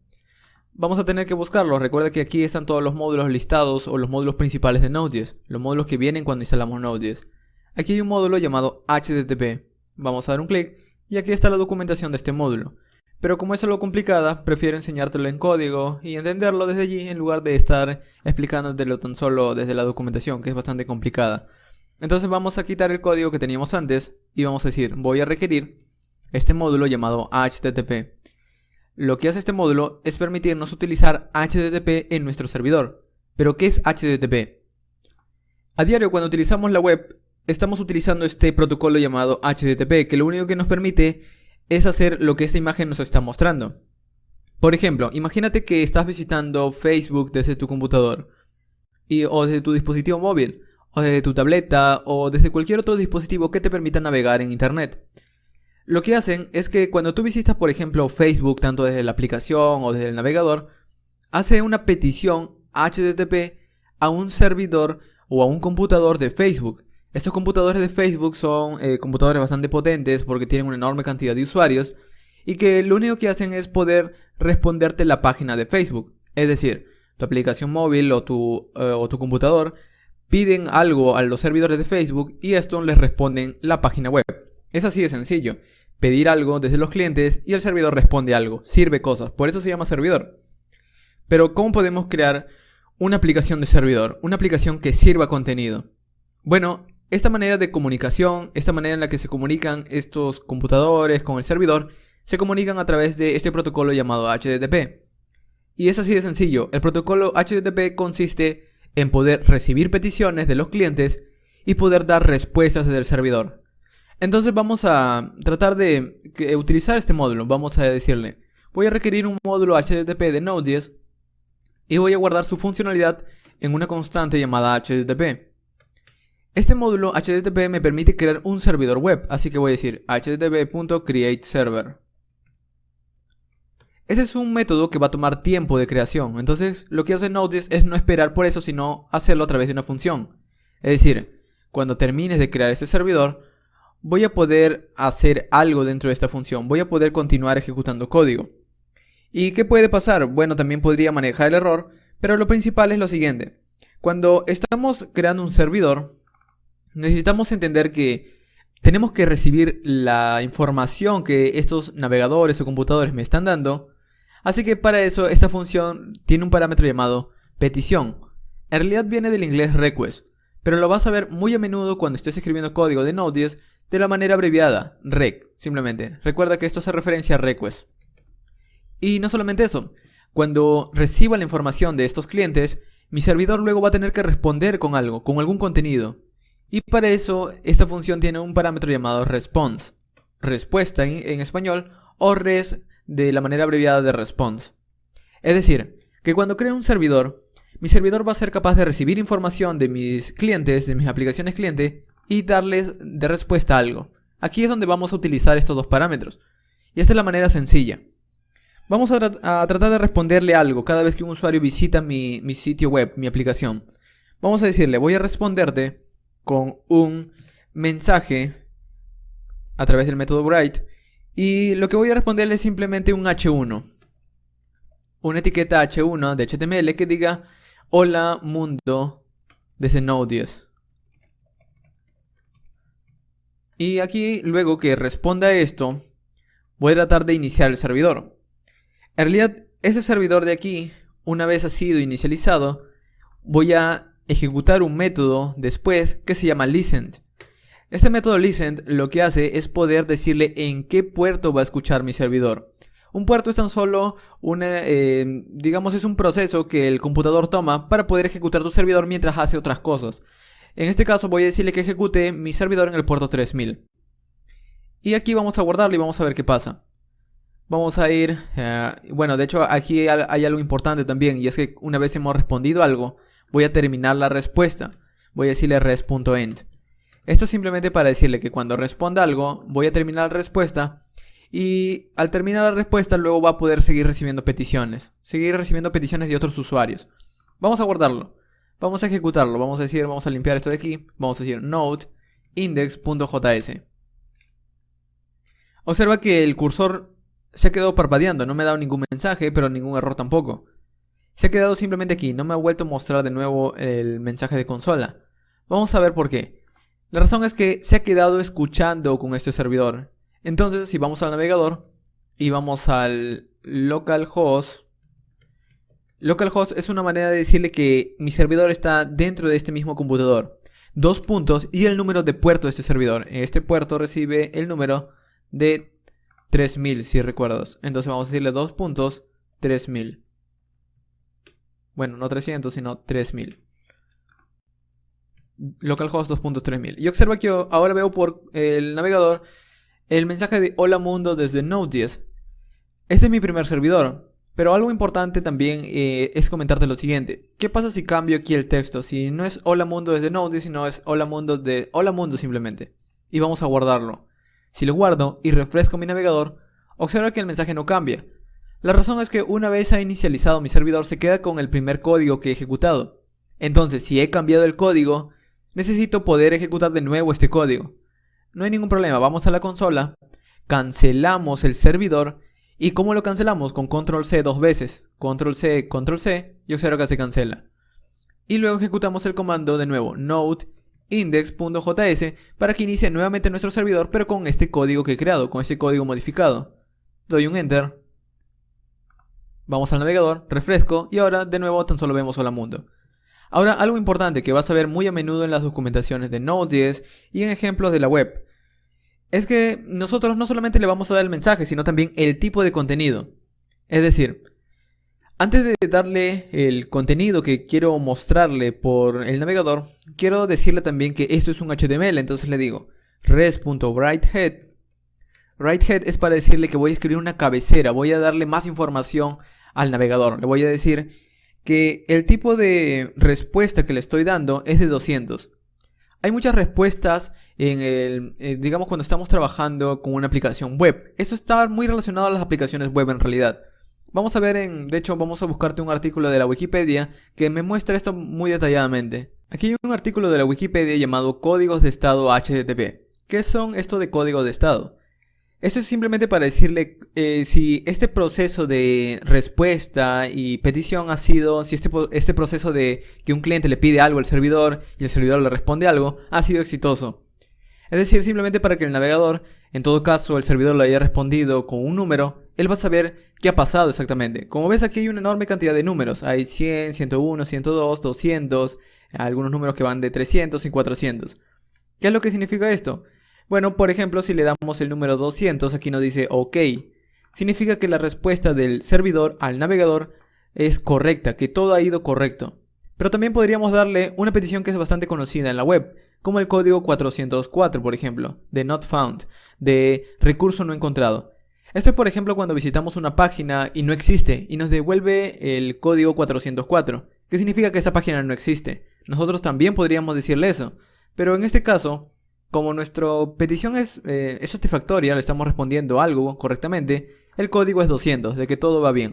Vamos a tener que buscarlo. Recuerda que aquí están todos los módulos listados o los módulos principales de Node.js, los módulos que vienen cuando instalamos Node.js. Aquí hay un módulo llamado HTTP. Vamos a dar un clic y aquí está la documentación de este módulo. Pero como es algo complicada, prefiero enseñártelo en código y entenderlo desde allí en lugar de estar explicándotelo tan solo desde la documentación, que es bastante complicada. Entonces vamos a quitar el código que teníamos antes y vamos a decir, voy a requerir este módulo llamado HTTP. Lo que hace este módulo es permitirnos utilizar HTTP en nuestro servidor. ¿Pero qué es HTTP? A diario cuando utilizamos la web, estamos utilizando este protocolo llamado HTTP, que lo único que nos permite es hacer lo que esta imagen nos está mostrando. Por ejemplo, imagínate que estás visitando Facebook desde tu computador, o desde tu dispositivo móvil, o desde tu tableta, o desde cualquier otro dispositivo que te permita navegar en internet. Lo que hacen es que cuando tú visitas, por ejemplo, Facebook, tanto desde la aplicación o desde el navegador, hace una petición HTTP a un servidor o a un computador de Facebook. Estos computadores de Facebook son computadores bastante potentes porque tienen una enorme cantidad de usuarios y que lo único que hacen es poder responderte la página de Facebook. Es decir, tu aplicación móvil o tu computador piden algo a los servidores de Facebook y esto les responden la página web. Es así de sencillo. Pedir algo desde los clientes y el servidor responde algo, sirve cosas, por eso se llama servidor. Pero ¿cómo podemos crear una aplicación de servidor? Una aplicación que sirva contenido. Bueno, esta manera de comunicación, esta manera en la que se comunican estos computadores con el servidor, se comunican a través de este protocolo llamado HTTP. Y es así de sencillo, el protocolo HTTP consiste en poder recibir peticiones de los clientes y poder dar respuestas desde el servidor. Entonces vamos a tratar de utilizar este módulo. Vamos a decirle, voy a requerir un módulo HTTP de Node.js y voy a guardar su funcionalidad en una constante llamada HTTP. Este módulo HTTP me permite crear un servidor web, así que voy a decir http.createServer. Ese es un método que va a tomar tiempo de creación. Entonces, lo que hace Node.js es no esperar por eso, sino hacerlo a través de una función. Es decir, cuando termines de crear este servidor, voy a poder hacer algo dentro de esta función. Voy a poder continuar ejecutando código. ¿Y qué puede pasar? Bueno, también podría manejar el error, pero lo principal es lo siguiente. Cuando estamos creando un servidor, necesitamos entender que tenemos que recibir la información que estos navegadores o computadores me están dando. Así que para eso esta función tiene un parámetro llamado petición. En realidad viene del inglés request, pero lo vas a ver muy a menudo cuando estés escribiendo código de Node.js de la manera abreviada, rec, simplemente. Recuerda que esto hace referencia a request. Y no solamente eso, cuando reciba la información de estos clientes, mi servidor luego va a tener que responder con algo, con algún contenido. Y para eso esta función tiene un parámetro llamado response, respuesta en español, o res de la manera abreviada de response. Es decir, que cuando creo un servidor, mi servidor va a ser capaz de recibir información de mis clientes, de mis aplicaciones cliente, y darles de respuesta algo. Aquí es donde vamos a utilizar estos dos parámetros. Y esta es la manera sencilla. Vamos a tratar de responderle algo cada vez que un usuario visita mi sitio web, mi aplicación. Vamos a decirle, voy a responderte con un mensaje a través del método write. Y lo que voy a responderle es simplemente un H1. Una etiqueta H1 de HTML que diga hola mundo desde Node.js. Y aquí, luego que responda esto, voy a tratar de iniciar el servidor. En realidad, ese servidor de aquí, una vez ha sido inicializado, voy a ejecutar un método después que se llama listen. Este método listen lo que hace es poder decirle en qué puerto va a escuchar mi servidor. Un puerto es tan solo digamos, es un proceso que el computador toma para poder ejecutar tu servidor mientras hace otras cosas. En este caso voy a decirle que ejecute mi servidor en el puerto 3000. Y aquí vamos a guardarlo y vamos a ver qué pasa. Vamos a ir, bueno, de hecho aquí hay algo importante también, y es que una vez hemos respondido algo, voy a terminar la respuesta. Voy a decirle res.end. Esto es simplemente para decirle que cuando responda algo, voy a terminar la respuesta. Y al terminar la respuesta, luego va a poder seguir recibiendo peticiones. Seguir recibiendo peticiones de otros usuarios. Vamos a guardarlo. Vamos a ejecutarlo. Vamos a limpiar esto de aquí. Vamos a decir node index.js. Observa que el cursor se ha quedado parpadeando. No me ha dado ningún mensaje, pero ningún error tampoco. Se ha quedado simplemente aquí. No me ha vuelto a mostrar de nuevo el mensaje de consola. Vamos a ver por qué. La razón es que se ha quedado escuchando con este servidor. Entonces, si vamos al navegador y vamos al localhost. Localhost es una manera de decirle que mi servidor está dentro de este mismo computador. 2 puntos y el número de puerto de este servidor. Este puerto recibe el número de 3000, si recuerdas. Entonces vamos a decirle 2 puntos 3000. Bueno, no 300, sino 3000. Localhost 2.3000. Y observa que ahora veo por el navegador el mensaje de hola mundo desde Node.js. Este es mi primer servidor. Pero algo importante también es comentarte lo siguiente. ¿Qué pasa si cambio aquí el texto? Si no es hola mundo desde Node.js, sino es hola mundo de hola mundo simplemente. Y vamos a guardarlo. Si lo guardo y refresco mi navegador, observa que el mensaje no cambia. La razón es que una vez ha inicializado mi servidor se queda con el primer código que he ejecutado. Entonces, si he cambiado el código, necesito poder ejecutar de nuevo este código. No hay ningún problema, vamos a la consola, cancelamos el servidor. ¿Y cómo lo cancelamos? Con control C 2 veces. Control C y observa que se cancela. Y luego ejecutamos el comando de nuevo, node index.js, para que inicie nuevamente nuestro servidor, pero con este código que he creado, con este código modificado. Doy un enter. Vamos al navegador, refresco y ahora de nuevo tan solo vemos hola mundo. Ahora, algo importante que vas a ver muy a menudo en las documentaciones de Node.js y en ejemplos de la web, es que nosotros no solamente le vamos a dar el mensaje, sino también el tipo de contenido. Es decir, antes de darle el contenido que quiero mostrarle por el navegador, quiero decirle también que esto es un HTML, entonces le digo res.writehead. Writehead es para decirle que voy a escribir una cabecera, voy a darle más información al navegador. Le voy a decir que el tipo de respuesta que le estoy dando es de 200. Hay muchas respuestas en digamos cuando estamos trabajando con una aplicación web. Eso está muy relacionado a las aplicaciones web en realidad. Vamos a ver de hecho vamos a buscarte un artículo de la Wikipedia que me muestra esto muy detalladamente. Aquí hay un artículo de la Wikipedia llamado Códigos de Estado HTTP. ¿Qué son esto de códigos de estado? Esto es simplemente para decirle si este proceso de respuesta y petición ha sido, si este proceso de que un cliente le pide algo al servidor y el servidor le responde algo, ha sido exitoso. Es decir, simplemente para que el navegador, en todo caso el servidor le haya respondido con un número, él va a saber qué ha pasado exactamente. Como ves, aquí hay una enorme cantidad de números. Hay 100, 101, 102, 200, algunos números que van de 300 y 400. ¿Qué es lo que significa esto? Bueno, por ejemplo, si le damos el número 200, aquí nos dice OK. Significa que la respuesta del servidor al navegador es correcta, que todo ha ido correcto. Pero también podríamos darle una petición que es bastante conocida en la web, como el código 404, por ejemplo, de not found, de recurso no encontrado. Esto es, por ejemplo, cuando visitamos una página y no existe, y nos devuelve el código 404, que significa que esa página no existe. Nosotros también podríamos decirle eso, pero en este caso, como nuestra petición es satisfactoria, le estamos respondiendo algo correctamente, el código es 200, de que todo va bien.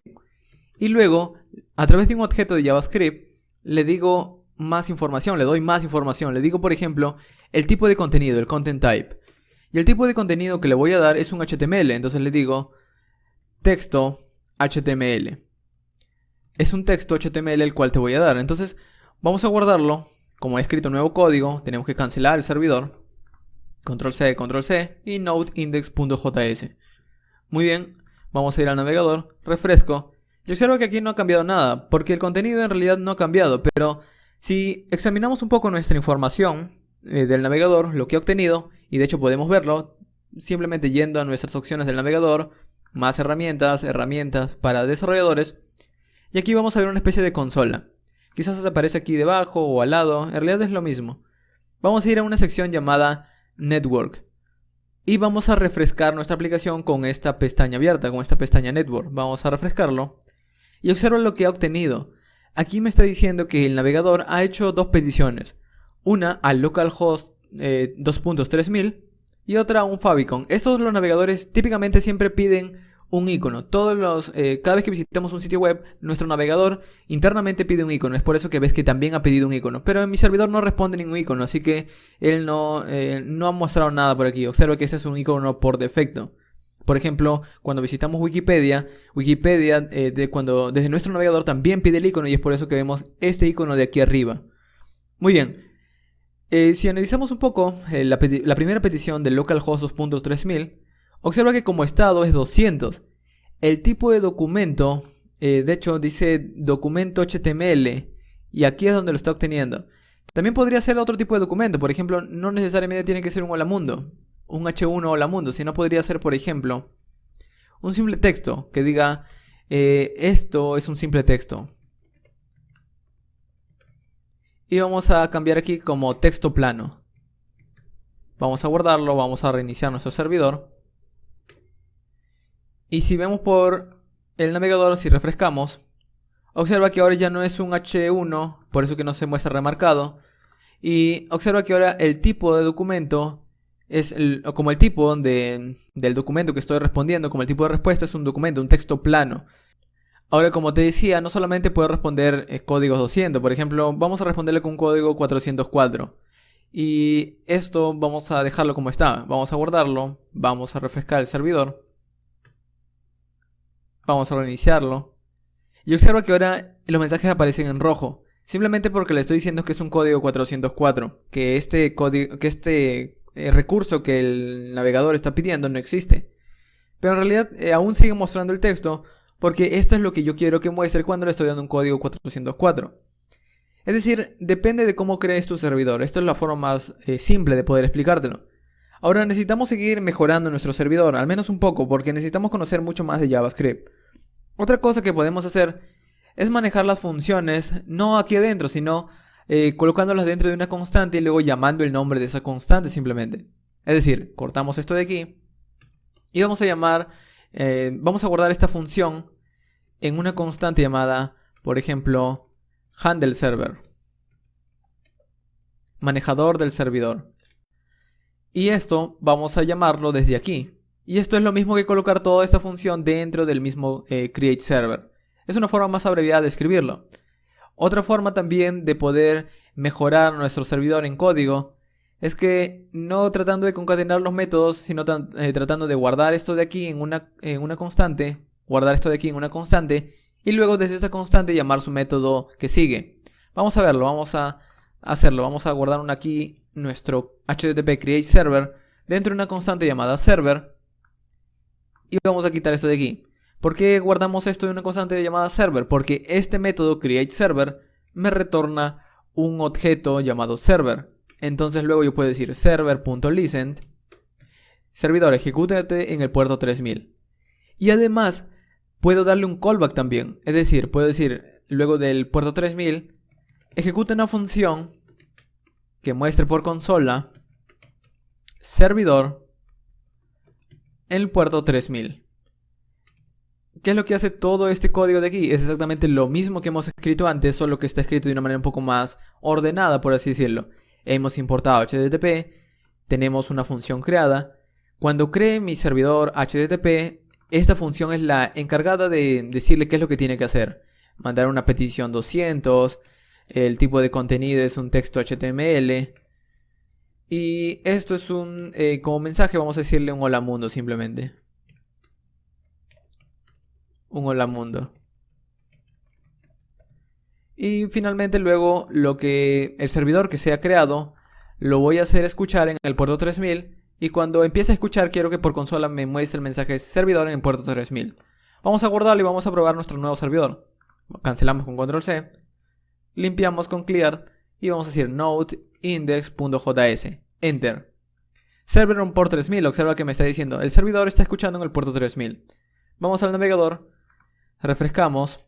Y luego, a través de un objeto de JavaScript, le digo más información, le doy más información. Le digo, por ejemplo, el tipo de contenido, el content type. Y el tipo de contenido que le voy a dar es un HTML, entonces le digo texto HTML. Es un texto HTML el cual te voy a dar. Entonces, vamos a guardarlo. Como he escrito un nuevo código, tenemos que cancelar el servidor. Control C y node.index.js. Muy bien, vamos a ir al navegador, refresco. Y observo que aquí no ha cambiado nada, porque el contenido en realidad no ha cambiado, pero si examinamos un poco nuestra información del navegador, lo que ha obtenido, y de hecho podemos verlo, simplemente yendo a nuestras opciones del navegador, más herramientas para desarrolladores, y aquí vamos a ver una especie de consola. Quizás aparece aquí debajo o al lado, en realidad es lo mismo. Vamos a ir a una sección llamada Network. Y vamos a refrescar nuestra aplicación con esta pestaña abierta, con esta pestaña Network. Vamos a refrescarlo. Y observa lo que ha obtenido. Aquí me está diciendo que el navegador ha hecho dos peticiones. Una al localhost 2.3000 y otra a un favicon. Estos los navegadores típicamente siempre piden un icono. Cada vez que visitamos un sitio web, nuestro navegador internamente pide un icono. Es por eso que ves que también ha pedido un icono. Pero en mi servidor no responde ningún icono, así que él no ha mostrado nada por aquí. Observa que ese es un icono por defecto. Por ejemplo, cuando visitamos Wikipedia desde nuestro navegador también pide el icono y es por eso que vemos este icono de aquí arriba. Muy bien. Si analizamos un poco la primera petición del localhost 2.3000, observa que como estado es 200. El tipo de documento, de hecho dice documento HTML y aquí es donde lo está obteniendo. También podría ser otro tipo de documento, por ejemplo, no necesariamente tiene que ser un hola mundo, un H1 hola mundo, sino podría ser, por ejemplo, un simple texto que diga esto es un simple texto. Y vamos a cambiar aquí como texto plano. Vamos a guardarlo, vamos a reiniciar nuestro servidor. Y si vemos por el navegador, si refrescamos, observa que ahora ya no es un H1, por eso que no se muestra remarcado. Y observa que ahora el tipo de documento es como el tipo del documento que estoy respondiendo, como el tipo de respuesta es un documento, un texto plano. Ahora, como te decía, no solamente puedo responder códigos 200, por ejemplo, vamos a responderle con un código 404. Y esto vamos a dejarlo como está, vamos a guardarlo, vamos a refrescar el servidor. Vamos a reiniciarlo. Y observa que ahora los mensajes aparecen en rojo. Simplemente porque le estoy diciendo que es un código 404. Que este recurso que el navegador está pidiendo no existe. Pero en realidad aún sigue mostrando el texto. Porque esto es lo que yo quiero que muestre cuando le estoy dando un código 404. Es decir, depende de cómo crees tu servidor. Esta es la forma más simple de poder explicártelo. Ahora necesitamos seguir mejorando nuestro servidor, al menos un poco, porque necesitamos conocer mucho más de JavaScript. Otra cosa que podemos hacer es manejar las funciones, no aquí adentro, sino colocándolas dentro de una constante y luego llamando el nombre de esa constante simplemente. Es decir, cortamos esto de aquí y vamos a guardar esta función en una constante llamada, por ejemplo, handleServer, manejador del servidor. Y esto vamos a llamarlo desde aquí. Y esto es lo mismo que colocar toda esta función dentro del mismo create server. Es una forma más abreviada de escribirlo. Otra forma también de poder mejorar nuestro servidor en código es que no tratando de concatenar los métodos, sino tratando de guardar esto de aquí en una constante, guardar esto de aquí en una constante y luego desde esa constante llamar su método que sigue. Vamos a verlo, vamos a hacerlo, vamos a guardar aquí nuestro http create server dentro de una constante llamada server y vamos a quitar esto de aquí. ¿Por qué guardamos esto de una constante llamada server? Porque este método createServer me retorna un objeto llamado server. Entonces luego yo puedo decir server.listen, servidor ejecútate en el puerto 3000. Y además puedo darle un callback también. Es decir, puedo decir luego del puerto 3000, ejecuta una función que muestre por consola servidor en el puerto 3000. ¿Qué es lo que hace todo este código de aquí? Es exactamente lo mismo que hemos escrito antes, solo que está escrito de una manera un poco más ordenada, por así decirlo. Hemos importado HTTP, tenemos una función creada. Cuando cree mi servidor HTTP, esta función es la encargada de decirle qué es lo que tiene que hacer. Mandar una petición 200, el tipo de contenido es un texto HTML. Y esto es como mensaje vamos a decirle un hola mundo simplemente. Un hola mundo. Y finalmente luego el servidor que se ha creado lo voy a hacer escuchar en el puerto 3000 y cuando empiece a escuchar quiero que por consola me muestre el mensaje servidor en el puerto 3000. Vamos a guardarlo y vamos a probar nuestro nuevo servidor. Cancelamos con control C, limpiamos con clear y vamos a decir node index.js, enter. Server on port 3000, observa que me está diciendo el servidor está escuchando en el puerto 3000. Vamos al navegador. Refrescamos,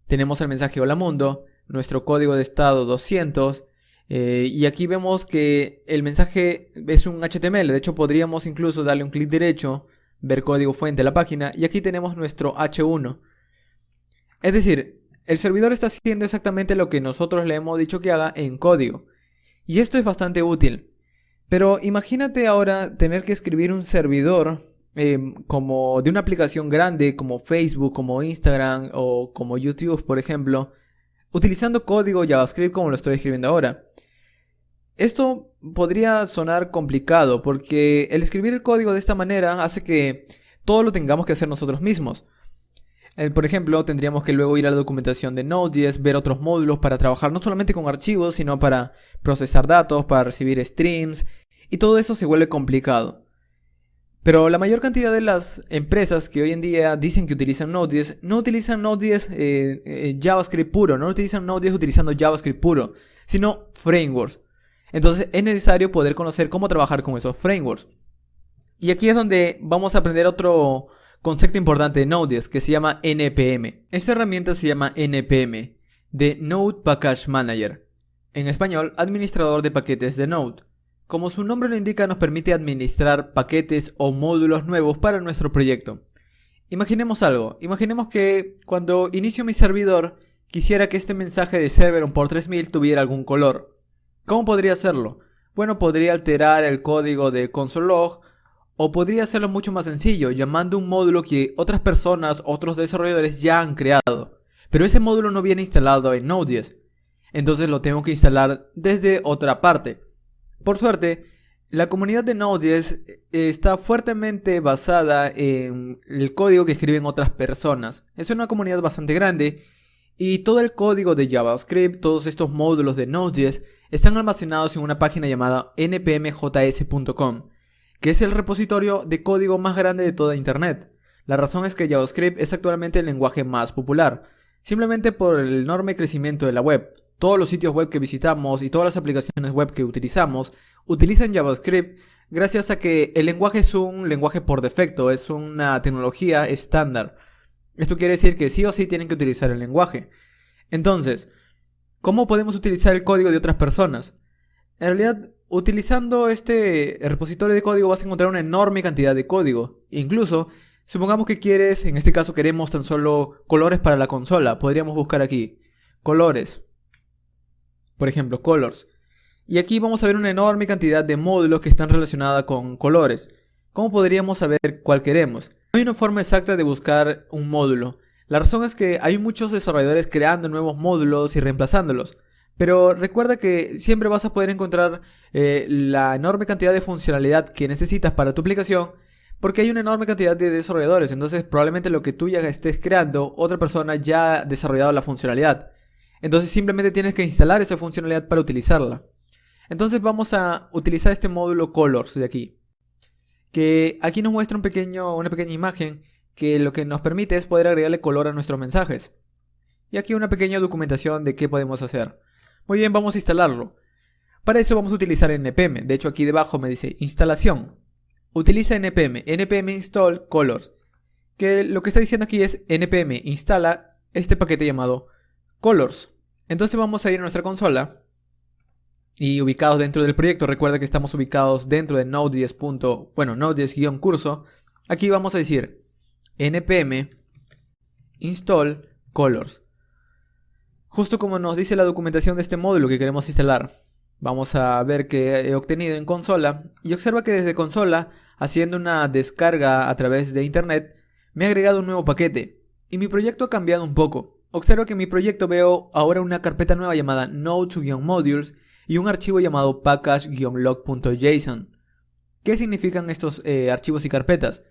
tenemos el mensaje hola mundo, nuestro código de estado 200 y aquí vemos que el mensaje es un HTML, de hecho podríamos incluso darle un clic derecho, ver código fuente de la página y aquí tenemos nuestro H1. Es decir, el servidor está haciendo exactamente lo que nosotros le hemos dicho que haga en código y esto es bastante útil, pero imagínate ahora tener que escribir un servidor como de una aplicación grande como Facebook, como Instagram o como YouTube, por ejemplo, utilizando código JavaScript como lo estoy escribiendo ahora. Esto podría sonar complicado porque el escribir el código de esta manera hace que todo lo tengamos que hacer nosotros mismos. Por ejemplo, tendríamos que luego ir a la documentación de Node.js, ver otros módulos para trabajar no solamente con archivos, sino para procesar datos, para recibir streams, y todo eso se vuelve complicado. Pero la mayor cantidad de las empresas que hoy en día dicen que utilizan Node.js no utilizan Node.js JavaScript puro, no utilizan Node.js utilizando JavaScript puro, sino frameworks. Entonces es necesario poder conocer cómo trabajar con esos frameworks. Y aquí es donde vamos a aprender otro concepto importante de Node.js que se llama NPM. Esta herramienta se llama NPM, de Node Package Manager. En español, administrador de paquetes de Node. Como su nombre lo indica, nos permite administrar paquetes o módulos nuevos para nuestro proyecto. Imaginemos algo, imaginemos que cuando inicio mi servidor quisiera que este mensaje de server on port 3000 tuviera algún color. ¿Cómo podría hacerlo? Bueno, podría alterar el código de console.log o podría hacerlo mucho más sencillo, llamando un módulo que otras personas, otros desarrolladores ya han creado. Pero ese módulo no viene instalado en Node.js, entonces lo tengo que instalar desde otra parte. Por suerte, la comunidad de Node.js está fuertemente basada en el código que escriben otras personas. Es una comunidad bastante grande y todo el código de JavaScript, todos estos módulos de Node.js están almacenados en una página llamada npmjs.com, que es el repositorio de código más grande de toda Internet. La razón es que JavaScript es actualmente el lenguaje más popular, simplemente por el enorme crecimiento de la web. Todos los sitios web que visitamos y todas las aplicaciones web que utilizamos utilizan JavaScript gracias a que el lenguaje es un lenguaje por defecto, es una tecnología estándar. Esto quiere decir que sí o sí tienen que utilizar el lenguaje. Entonces, ¿cómo podemos utilizar el código de otras personas? En realidad, utilizando este repositorio de código vas a encontrar una enorme cantidad de código. Incluso, supongamos que en este caso queremos tan solo colores para la consola. Podríamos buscar aquí, colores. Por ejemplo, colors. Y aquí vamos a ver una enorme cantidad de módulos que están relacionados con colores. ¿Cómo podríamos saber cuál queremos? No hay una forma exacta de buscar un módulo. La razón es que hay muchos desarrolladores creando nuevos módulos y reemplazándolos. Pero recuerda que siempre vas a poder encontrar la enorme cantidad de funcionalidad que necesitas para tu aplicación, porque hay una enorme cantidad de desarrolladores. Entonces probablemente lo que tú ya estés creando, otra persona ya ha desarrollado la funcionalidad. Entonces simplemente tienes que instalar esa funcionalidad para utilizarla. Entonces vamos a utilizar este módulo Colors de aquí, que aquí nos muestra una pequeña imagen que lo que nos permite es poder agregarle color a nuestros mensajes. Y aquí una pequeña documentación de qué podemos hacer. Muy bien, vamos a instalarlo. Para eso vamos a utilizar npm. De hecho aquí debajo me dice instalación. Utiliza npm install colors. Que lo que está diciendo aquí es npm instala este paquete llamado colors. Entonces vamos a ir a nuestra consola. Y ubicados dentro del proyecto, recuerda que estamos ubicados dentro de Node.js. Node.js-curso. Aquí vamos a decir npm install colors. Justo como nos dice la documentación de este módulo que queremos instalar. Vamos a ver que he obtenido en consola. Y observa que desde consola, haciendo una descarga a través de internet, me ha agregado un nuevo paquete. Y mi proyecto ha cambiado un poco. Observa que en mi proyecto veo ahora una carpeta nueva llamada node-modules y un archivo llamado package-log.json. ¿Qué significan estos archivos y carpetas?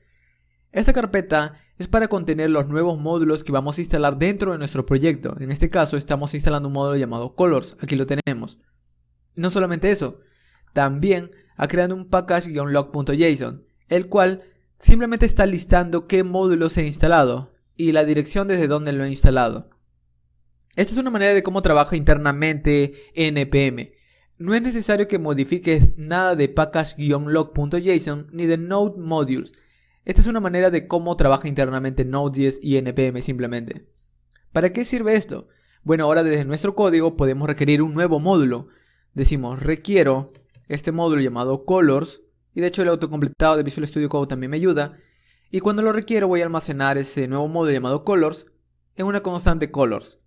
Esta carpeta es para contener los nuevos módulos que vamos a instalar dentro de nuestro proyecto. En este caso estamos instalando un módulo llamado Colors. Aquí lo tenemos. No solamente eso, también ha creado un package-log.json, el cual simplemente está listando qué módulos he instalado y la dirección desde donde lo he instalado. Esta es una manera de cómo trabaja internamente npm. No es necesario que modifiques nada de package-log.json ni de Node Modules. Esta es una manera de cómo trabaja internamente Node.js y npm simplemente. ¿Para qué sirve esto? Bueno, ahora desde nuestro código podemos requerir un nuevo módulo. Decimos requiero este módulo llamado colors, y de hecho el autocompletado de Visual Studio Code también me ayuda. Y cuando lo requiero voy a almacenar ese nuevo módulo llamado colors en una constante colors.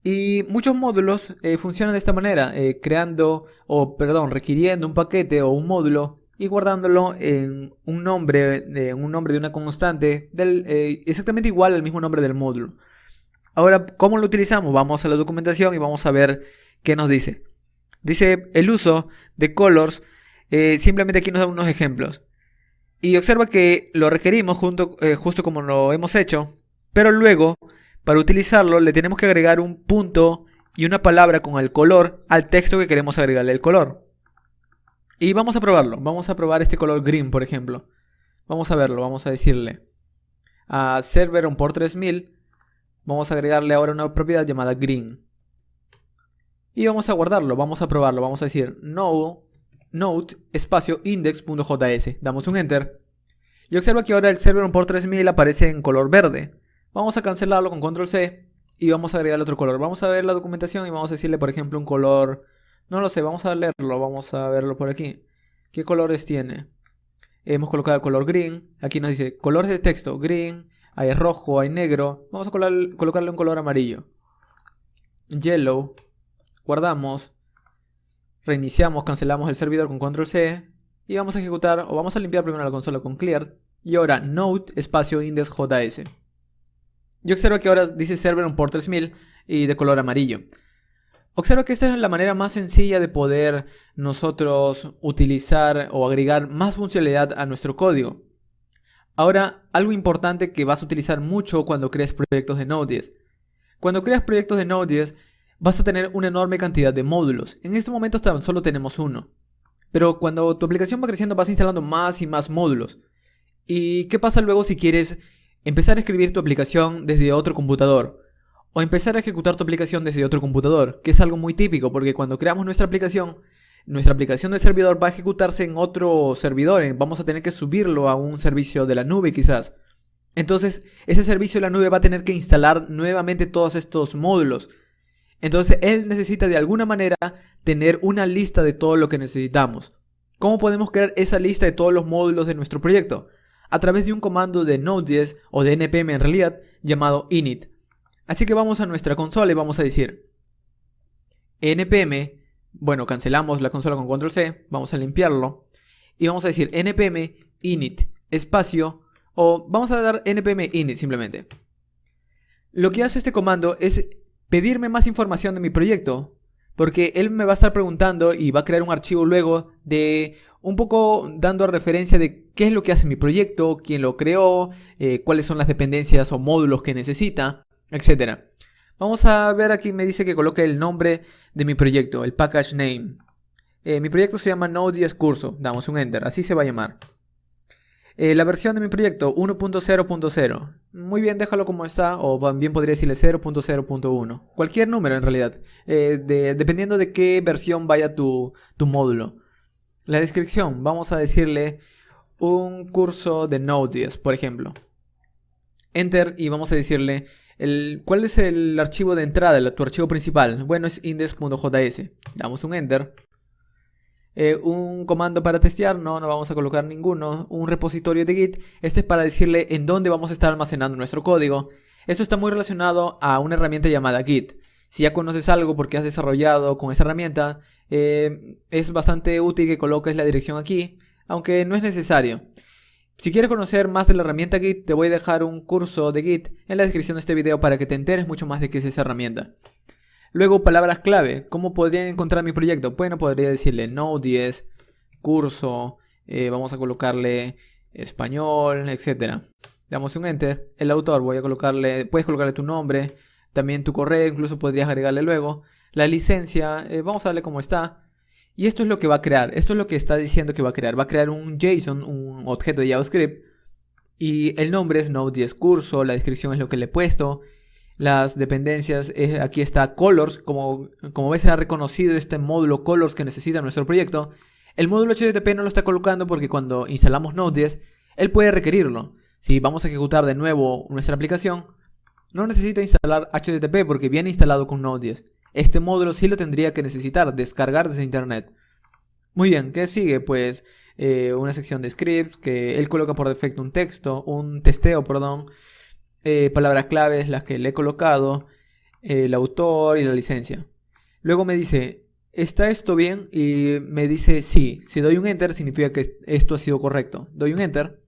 Y muchos módulos funcionan de esta manera, requiriendo un paquete o un módulo y guardándolo en un nombre de una constante exactamente igual al mismo nombre del módulo. Ahora, ¿cómo lo utilizamos? Vamos a la documentación y vamos a ver qué nos dice. Dice el uso de colors, simplemente aquí nos da unos ejemplos. Y observa que lo requerimos justo como lo hemos hecho, pero luego, para utilizarlo, le tenemos que agregar un punto y una palabra con el color al texto que queremos agregarle el color. Y vamos a probarlo. Vamos a probar este color green, por ejemplo. Vamos a verlo. Vamos a decirle a server on port 3000. Vamos a agregarle ahora una propiedad llamada green. Y vamos a guardarlo. Vamos a probarlo. Vamos a decir node espacio index.js. Damos un enter. Y observa que ahora el server on port 3000 aparece en color verde. Vamos a cancelarlo con control C. Y vamos a agregarle otro color. Vamos a ver la documentación y vamos a decirle, por ejemplo, un color... No lo sé, vamos a leerlo, vamos a verlo por aquí. ¿Qué colores tiene? Hemos colocado el color green. Aquí nos dice colores de texto, green, hay rojo, hay negro. Vamos a colocarle un color amarillo. Yellow. Guardamos. Reiniciamos, cancelamos el servidor con control C. Y vamos a ejecutar, o vamos a limpiar primero la consola con clear. Y ahora node espacio index.js. Yo observo que ahora dice server on port 3000 y de color amarillo. Observa que esta es la manera más sencilla de poder nosotros utilizar o agregar más funcionalidad a nuestro código. Ahora, algo importante que vas a utilizar mucho cuando crees proyectos de Node.js. Cuando creas proyectos de Node.js vas a tener una enorme cantidad de módulos. En este momento tan solo tenemos uno. Pero cuando tu aplicación va creciendo vas instalando más y más módulos. ¿Y qué pasa luego si quieres empezar a escribir tu aplicación desde otro computador? O empezar a ejecutar tu aplicación desde otro computador, que es algo muy típico porque cuando creamos nuestra aplicación del servidor va a ejecutarse en otro servidor, vamos a tener que subirlo a un servicio de la nube quizás. Entonces ese servicio de la nube va a tener que instalar nuevamente todos estos módulos. Entonces él necesita de alguna manera tener una lista de todo lo que necesitamos. ¿Cómo podemos crear esa lista de todos los módulos de nuestro proyecto? A través de un comando de Node.js o de npm en realidad llamado init. Así que vamos a nuestra consola y vamos a decir npm, cancelamos la consola con control C, vamos a limpiarlo y vamos a decir npm init espacio, o vamos a dar npm init simplemente. Lo que hace este comando es pedirme más información de mi proyecto, porque él me va a estar preguntando y va a crear un archivo luego de un poco dando referencia de qué es lo que hace mi proyecto, quién lo creó, cuáles son las dependencias o módulos que necesita, etc. Vamos a ver aquí, me dice que coloque el nombre de mi proyecto, el package name. Mi proyecto se llama Node.js Curso, damos un enter, así se va a llamar. La versión de mi proyecto 1.0.0. Muy bien, déjalo como está, o bien podría decirle 0.0.1. Cualquier número en realidad, dependiendo de qué versión vaya tu módulo. La descripción, vamos a decirle un curso de Node.js, por ejemplo. Enter y vamos a decirle cuál es el archivo de entrada, tu archivo principal. Bueno, es index.js. Damos un enter. Un comando para testear, no vamos a colocar ninguno. Un repositorio de Git, este es para decirle en dónde vamos a estar almacenando nuestro código. Esto está muy relacionado a una herramienta llamada Git. Si ya conoces algo porque has desarrollado con esa herramienta, es bastante útil que coloques la dirección aquí, aunque no es necesario. Si quieres conocer más de la herramienta Git, te voy a dejar un curso de Git en la descripción de este video para que te enteres mucho más de qué es esa herramienta. Luego, palabras clave. ¿Cómo podría encontrar mi proyecto? Bueno, podría decirle Node.js, curso, vamos a colocarle español, etc. Damos un enter. El autor, puedes colocarle tu nombre, también tu correo, incluso podrías agregarle luego. La licencia, vamos a darle como está. Y esto es lo que va a crear, esto es lo que está diciendo que va a crear. Va a crear un JSON, un objeto de JavaScript. Y el nombre es Node.js curso, la descripción es lo que le he puesto. Las dependencias, aquí está colors, como ves ha reconocido este módulo colors que necesita nuestro proyecto. El módulo HTTP no lo está colocando porque cuando instalamos Node.js, él puede requerirlo. Si vamos a ejecutar de nuevo nuestra aplicación, no necesita instalar HTTP porque viene instalado con Node.js. Este módulo sí lo tendría que necesitar, descargar desde internet. Muy bien, ¿qué sigue? Pues una sección de scripts que él coloca por defecto un testeo, perdón. Palabras claves, las que le he colocado, el autor y la licencia. Luego me dice, ¿está esto bien? Y me dice sí. Si doy un enter significa que esto ha sido correcto. Doy un enter.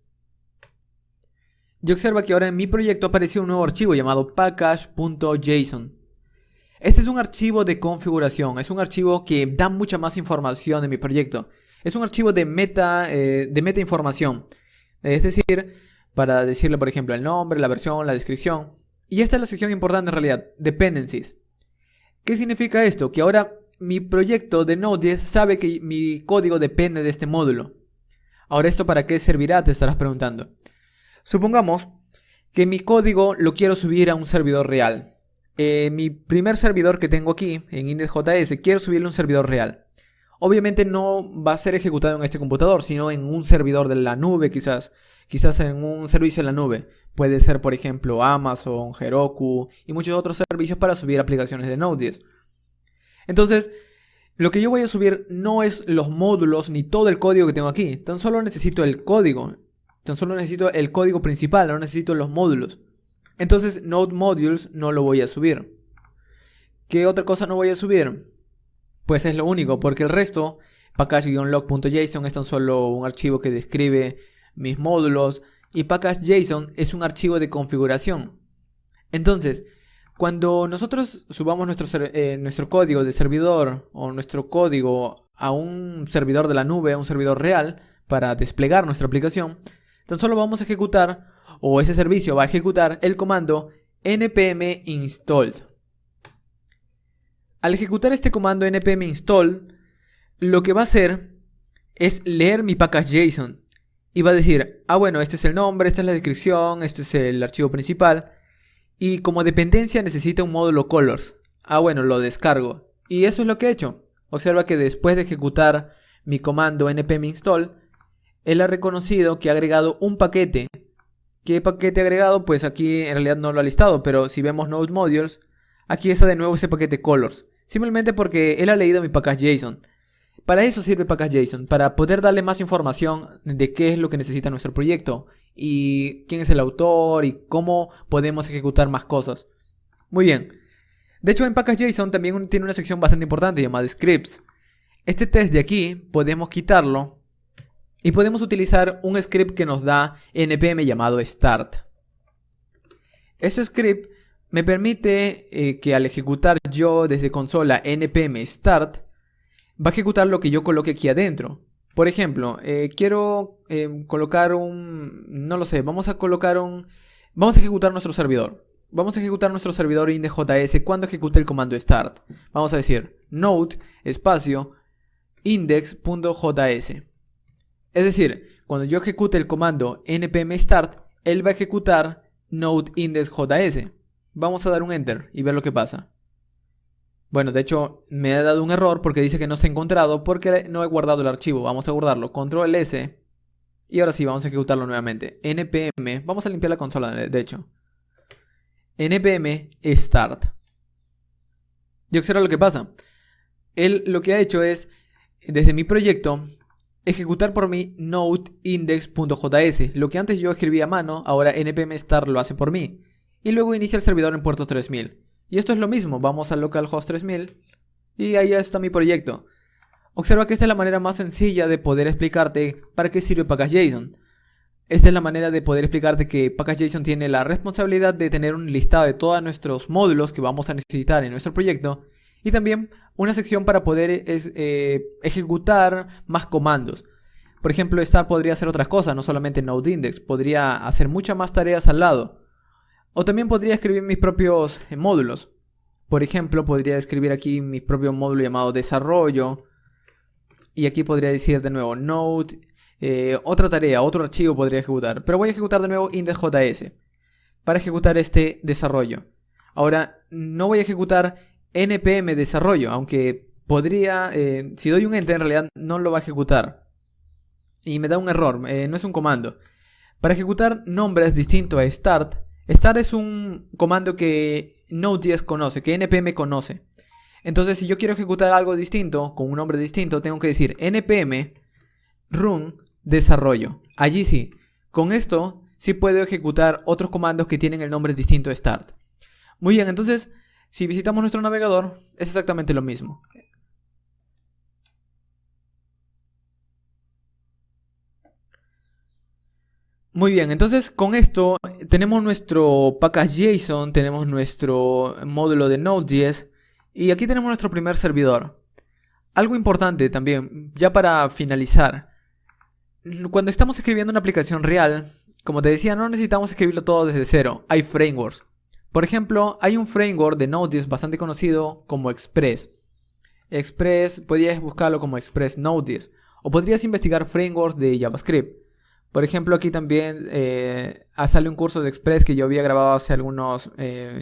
Y observa que ahora en mi proyecto apareció un nuevo archivo llamado package.json. Este es un archivo de configuración. Es un archivo que da mucha más información de mi proyecto. Es un archivo de meta información. Es decir, para decirle, por ejemplo, el nombre, la versión, la descripción. Y esta es la sección importante en realidad, dependencies. ¿Qué significa esto? Que ahora mi proyecto de Node.js sabe que mi código depende de este módulo. Ahora, ¿esto para qué servirá? Te estarás preguntando. Supongamos que mi código lo quiero subir a un servidor real. Mi primer servidor que tengo aquí, en index.js, quiero subirle a un servidor real. Obviamente no va a ser ejecutado en este computador, sino en un servidor de la nube quizás en un servicio en la nube. Puede ser, por ejemplo, Amazon, Heroku y muchos otros servicios para subir aplicaciones de Node.js. Entonces, lo que yo voy a subir no es los módulos ni todo el código que tengo aquí. Tan solo necesito el código. Tan solo necesito el código principal, no necesito los módulos. Entonces, Node Modules no lo voy a subir. ¿Qué otra cosa no voy a subir? Pues es lo único, porque el resto, package-log.json es tan solo un archivo que describe mis módulos, y package.json es un archivo de configuración. Entonces, cuando nosotros subamos nuestro código de servidor o nuestro código a un servidor de la nube, a un servidor real, para desplegar nuestra aplicación, tan solo vamos a ejecutar, o ese servicio va a ejecutar el comando npm install. Al ejecutar este comando npm install, lo que va a hacer es leer mi package.json. Y va a decir, bueno, este es el nombre, esta es la descripción, este es el archivo principal. Y como dependencia necesita un módulo colors. Bueno, lo descargo. Y eso es lo que he hecho. Observa que después de ejecutar mi comando npm install, él ha reconocido que ha agregado un paquete. ¿Qué paquete ha agregado? Pues aquí en realidad no lo ha listado, pero si vemos Node Modules, aquí está de nuevo ese paquete colors. Simplemente porque él ha leído mi package.json. Para eso sirve package.json, para poder darle más información de qué es lo que necesita nuestro proyecto y quién es el autor y cómo podemos ejecutar más cosas. Muy bien. De hecho, en package.json también tiene una sección bastante importante llamada scripts. Este test de aquí podemos quitarlo Y podemos utilizar un script que nos da npm llamado start. Este script me permite que al ejecutar yo desde consola npm start, va a ejecutar lo que yo coloque aquí adentro. Por ejemplo, quiero colocar no lo sé, vamos a ejecutar nuestro servidor. Vamos a ejecutar nuestro servidor index.js cuando ejecute el comando start. Vamos a decir node espacio index.js. Es decir, cuando yo ejecute el comando npm start, él va a ejecutar node index.js. Vamos a dar un enter y ver lo que pasa. Bueno, de hecho me ha dado un error porque dice que no se ha encontrado porque no he guardado el archivo. Vamos a guardarlo, control S. Y ahora sí, vamos a ejecutarlo nuevamente. npm, vamos a limpiar la consola de hecho. npm start. Y observa lo que pasa. Él lo que ha hecho es, desde mi proyecto, ejecutar por mí node index.js. Lo que antes yo escribía a mano, ahora npm start lo hace por mí. Y luego inicia el servidor en puerto 3000. Y esto es lo mismo, vamos al localhost 3000 y ahí está mi proyecto. Observa que esta es la manera más sencilla de poder explicarte para qué sirve Package.json. Esta es la manera de poder explicarte que Package.json tiene la responsabilidad de tener un listado de todos nuestros módulos que vamos a necesitar en nuestro proyecto y también una sección para poder ejecutar más comandos. Por ejemplo, start podría hacer otras cosas, no solamente node index, podría hacer muchas más tareas al lado. O también podría escribir mis propios módulos. Por ejemplo, podría escribir aquí mi propio módulo llamado desarrollo. Y aquí podría decir de nuevo node, otra tarea, otro archivo podría ejecutar. Pero voy a ejecutar de nuevo index.js para ejecutar este desarrollo. Ahora, no voy a ejecutar npm desarrollo, aunque podría, si doy un enter en realidad no lo va a ejecutar. Y me da un error, no es un comando. Para ejecutar nombres distintos a start, start es un comando que Node.js conoce, que npm conoce. Entonces, si yo quiero ejecutar algo distinto, con un nombre distinto, tengo que decir npm run desarrollo. Allí sí. Con esto, sí puedo ejecutar otros comandos que tienen el nombre distinto a start. Muy bien, entonces, si visitamos nuestro navegador, es exactamente lo mismo. Muy bien, entonces con esto tenemos nuestro package.json, tenemos nuestro módulo de Node.js y aquí tenemos nuestro primer servidor. Algo importante también, ya para finalizar, cuando estamos escribiendo una aplicación real, como te decía, no necesitamos escribirlo todo desde cero, hay frameworks. Por ejemplo, hay un framework de Node.js bastante conocido como Express. Express, podrías buscarlo como Express Node.js o podrías investigar frameworks de JavaScript. Por ejemplo, aquí también sale un curso de Express que yo había grabado hace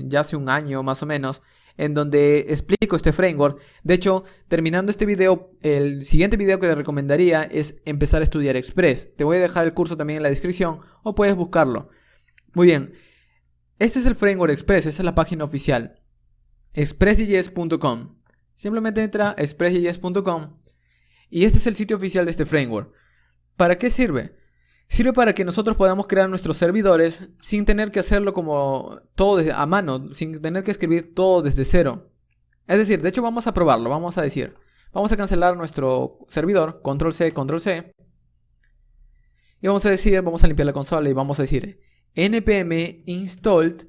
ya hace un año más o menos, en donde explico este framework. De hecho, terminando este video, el siguiente video que te recomendaría es empezar a estudiar Express. Te voy a dejar el curso también en la descripción o puedes buscarlo. Muy bien, este es el framework Express, esta es la página oficial. expressjs.com. Simplemente entra a expressjs.com y este es el sitio oficial de este framework. ¿Para qué sirve? Sirve para que nosotros podamos crear nuestros servidores sin tener que hacerlo como todo a mano, sin tener que escribir todo desde cero. Es decir, de hecho vamos a probarlo, vamos a cancelar nuestro servidor, control C, y vamos a limpiar la consola y vamos a decir npm installed,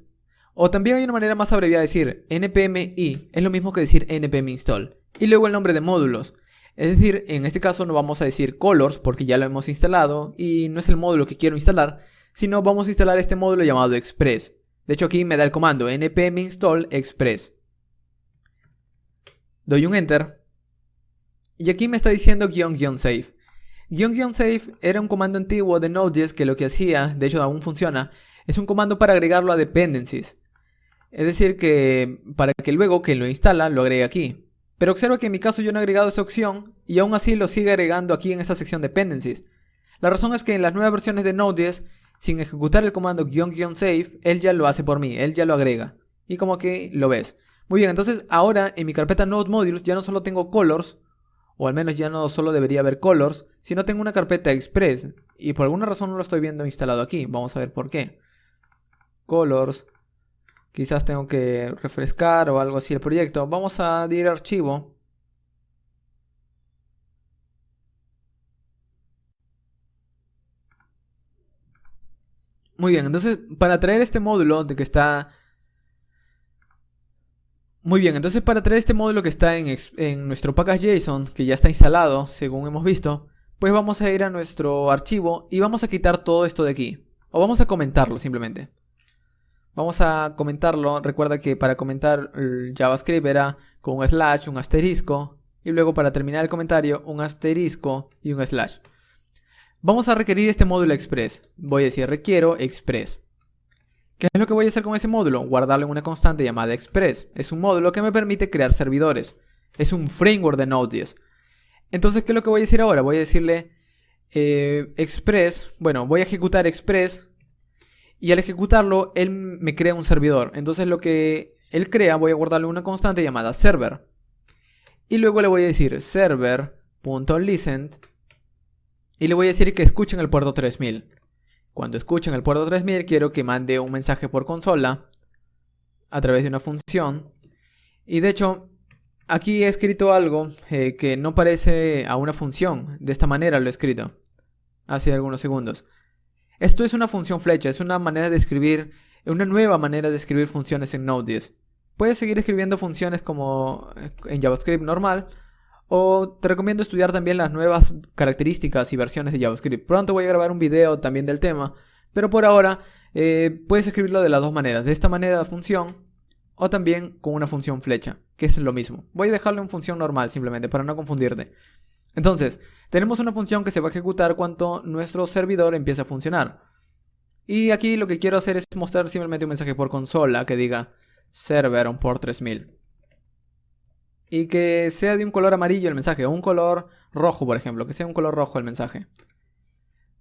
o también hay una manera más abreviada de decir npm i, es lo mismo que decir npm install, y luego el nombre de módulos. Es decir, en este caso no vamos a decir colors porque ya lo hemos instalado y no es el módulo que quiero instalar, sino vamos a instalar este módulo llamado Express. De hecho aquí me da el comando npm install express. Doy un enter y aquí me está diciendo --save. --save era un comando antiguo de Node.js que lo que hacía, de hecho aún funciona, es un comando para agregarlo a dependencies. Es decir, que para que luego que lo instala lo agregue aquí. Pero observa que en mi caso yo no he agregado esa opción y aún así lo sigue agregando aquí en esta sección dependencies. La razón es que en las nuevas versiones de Node.js, sin ejecutar el comando --save, él ya lo hace por mí, él ya lo agrega. Y como que lo ves. Muy bien, entonces ahora en mi carpeta Node Modules ya no solo tengo colors, o al menos ya no solo debería haber colors, sino tengo una carpeta Express. Y por alguna razón no lo estoy viendo instalado aquí, vamos a ver por qué. Colors. Quizás tengo que refrescar o algo así el proyecto. Vamos a ir a archivo. Muy bien, entonces para traer este módulo de que está... Muy bien, entonces para traer este módulo que está en nuestro package.json, que ya está instalado, según hemos visto, pues vamos a ir a nuestro archivo y vamos a quitar todo esto de aquí. O vamos a comentarlo simplemente. Vamos a comentarlo. Recuerda que para comentar el JavaScript era con un slash, un asterisco, y luego para terminar el comentario un asterisco y un slash. Vamos a requerir este módulo express. Voy a decir requiero express. ¿Qué es lo que voy a hacer con ese módulo? Guardarlo en una constante llamada express. Es un módulo que me permite crear servidores. Es un framework de Node.js. Entonces, ¿qué es lo que voy a decir ahora? Voy a decirle express. Bueno, voy a ejecutar express. Y al ejecutarlo, él me crea un servidor. Entonces lo que él crea, voy a guardarle una constante llamada server. Y luego le voy a decir server.listen. Y le voy a decir que escuchen el puerto 3000. Cuando escuchen el puerto 3000, quiero que mande un mensaje por consola a través de una función. Y de hecho, aquí he escrito algo que no parece a una función. De esta manera lo he escrito hace algunos segundos. Esto es una función flecha, es una manera de escribir, una nueva manera de escribir funciones en Node.js. Puedes seguir escribiendo funciones como en JavaScript normal, o te recomiendo estudiar también las nuevas características y versiones de JavaScript. Pronto voy a grabar un video también del tema, pero por ahora puedes escribirlo de las dos maneras, de esta manera de función, o también con una función flecha, que es lo mismo. Voy a dejarlo en función normal simplemente para no confundirte. Entonces, tenemos una función que se va a ejecutar cuando nuestro servidor empiece a funcionar. Y aquí lo que quiero hacer es mostrar simplemente un mensaje por consola que diga server on port 3000. Y que sea de un color amarillo el mensaje, o un color rojo, por ejemplo, que sea un color rojo el mensaje.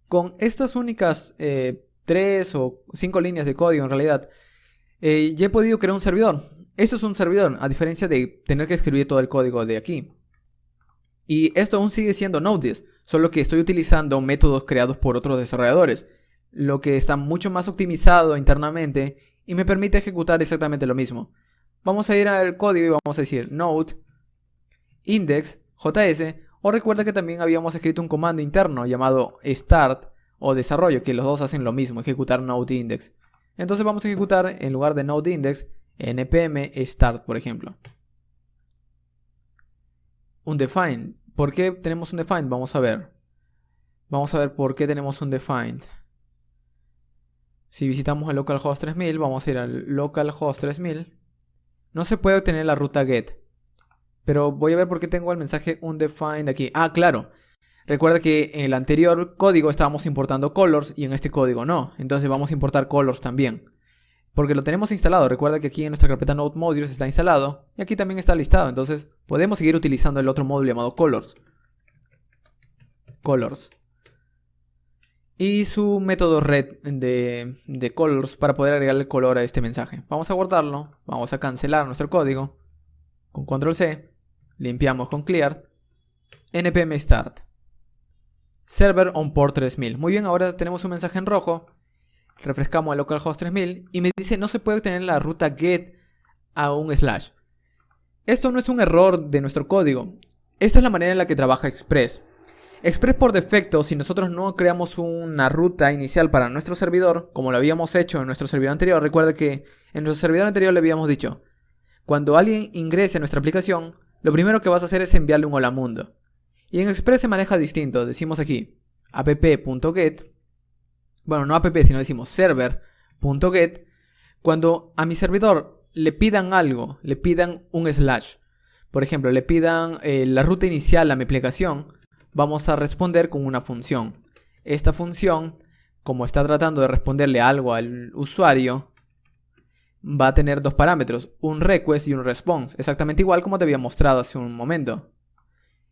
Con estas únicas 3 o 5 líneas de código en realidad, ya he podido crear un servidor. Esto es un servidor, a diferencia de tener que escribir todo el código de aquí. Y esto aún sigue siendo Node.js, solo que estoy utilizando métodos creados por otros desarrolladores, lo que está mucho más optimizado internamente y me permite ejecutar exactamente lo mismo. Vamos a ir al código y vamos a decir node index js, o recuerda que también habíamos escrito un comando interno llamado start o desarrollo, que los dos hacen lo mismo, ejecutar node index. Entonces vamos a ejecutar en lugar de node index npm start, por ejemplo. Un define. ¿Por qué tenemos un define? Vamos a ver. Vamos a ver por qué tenemos un define. Si visitamos el localhost 3000, vamos a ir al localhost 3000. No se puede obtener la ruta get. Pero voy a ver por qué tengo el mensaje undefined aquí. Ah, claro. Recuerda que en el anterior código estábamos importando colors y en este código no. Entonces vamos a importar colors también. Porque lo tenemos instalado. Recuerda que aquí en nuestra carpeta Node Modules está instalado. Y aquí también está listado. Entonces podemos seguir utilizando el otro módulo llamado colors. Colors. Y su método red de colors para poder agregarle color a este mensaje. Vamos a guardarlo. Vamos a cancelar nuestro código. Con control C. Limpiamos con clear. npm start. Server on port 3000. Muy bien, ahora tenemos un mensaje en rojo. Refrescamos el localhost 3000 y me dice no se puede obtener la ruta get a un slash. Esto no es un error de nuestro código. Esta es la manera en la que trabaja Express. Express por defecto, si nosotros no creamos una ruta inicial para nuestro servidor, como lo habíamos hecho en nuestro servidor anterior, recuerda que en nuestro servidor anterior le habíamos dicho, cuando alguien ingrese a nuestra aplicación, lo primero que vas a hacer es enviarle un hola mundo. Y en Express se maneja distinto, decimos aquí app.get. Bueno, no app, sino decimos server.get. Cuando a mi servidor le pidan algo, le pidan un slash, por ejemplo, le pidan la ruta inicial a mi aplicación, vamos a responder con una función. Esta función, como está tratando de responderle algo al usuario, va a tener dos parámetros, un request y un response, exactamente igual como te había mostrado hace un momento.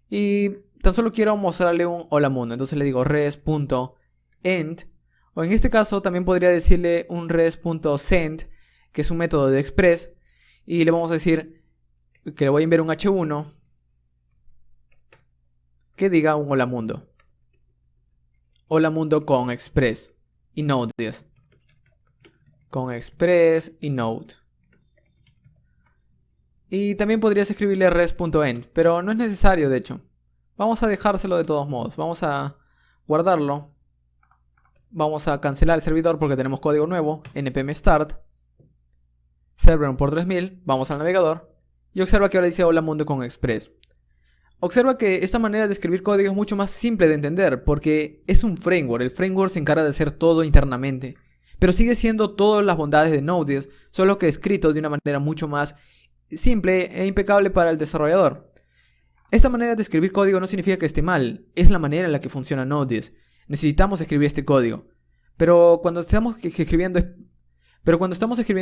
Y tan solo quiero mostrarle un hola mundo, entonces le digo res.end. O en este caso también podría decirle un res.send, que es un método de Express. Y le vamos a decir que le voy a enviar un h1 que diga un hola mundo. Hola mundo con Express y Node.js. Con Express y Node. Y también podrías escribirle res.end, pero no es necesario de hecho. Vamos a dejárselo de todos modos. Vamos a guardarlo. Vamos a cancelar el servidor porque tenemos código nuevo, npm start, server por 3000, vamos al navegador y observa que ahora dice hola mundo con Express. Observa que esta manera de escribir código es mucho más simple de entender porque es un framework. El framework se encarga de hacer todo internamente, pero sigue siendo todas las bondades de Node.js, solo que escrito de una manera mucho más simple e impecable para el desarrollador. Esta manera de escribir código no significa que esté mal, es la manera en la que funciona Node.js. Necesitamos escribir este código, pero cuando estamos escribiendo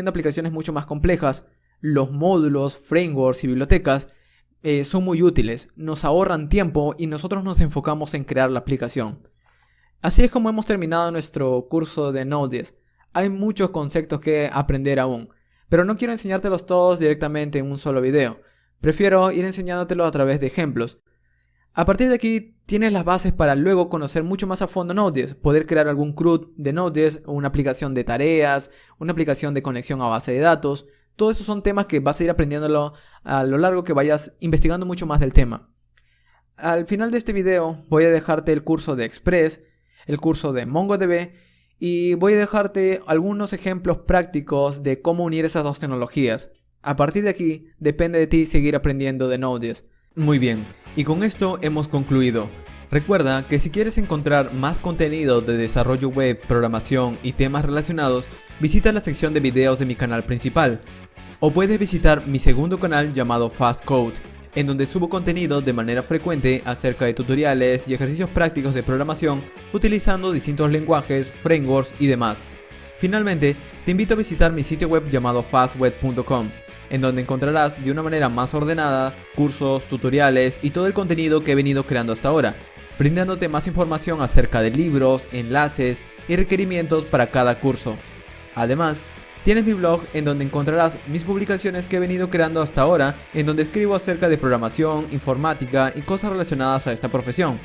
aplicaciones mucho más complejas, los módulos, frameworks y bibliotecas son muy útiles, nos ahorran tiempo y nosotros nos enfocamos en crear la aplicación. Así es como hemos terminado nuestro curso de Node.js. Hay muchos conceptos que aprender aún, pero no quiero enseñártelos todos directamente en un solo video. Prefiero ir enseñándotelos a través de ejemplos. A partir de aquí tienes las bases para luego conocer mucho más a fondo Node.js, poder crear algún CRUD de Node.js, una aplicación de tareas, una aplicación de conexión a base de datos. Todos esos son temas que vas a ir aprendiéndolo a lo largo que vayas investigando mucho más del tema. Al final de este video voy a dejarte el curso de Express, el curso de MongoDB y voy a dejarte algunos ejemplos prácticos de cómo unir esas dos tecnologías. A partir de aquí depende de ti seguir aprendiendo de Node.js. Muy bien, y con esto hemos concluido. Recuerda que si quieres encontrar más contenido de desarrollo web, programación y temas relacionados, visita la sección de videos de mi canal principal. O puedes visitar mi segundo canal llamado Fast Code, en donde subo contenido de manera frecuente acerca de tutoriales y ejercicios prácticos de programación utilizando distintos lenguajes, frameworks y demás. Finalmente, te invito a visitar mi sitio web llamado fastweb.com, en donde encontrarás de una manera más ordenada cursos, tutoriales y todo el contenido que he venido creando hasta ahora, brindándote más información acerca de libros, enlaces y requerimientos para cada curso. Además, tienes mi blog en donde encontrarás mis publicaciones que he venido creando hasta ahora, en donde escribo acerca de programación, informática y cosas relacionadas a esta profesión.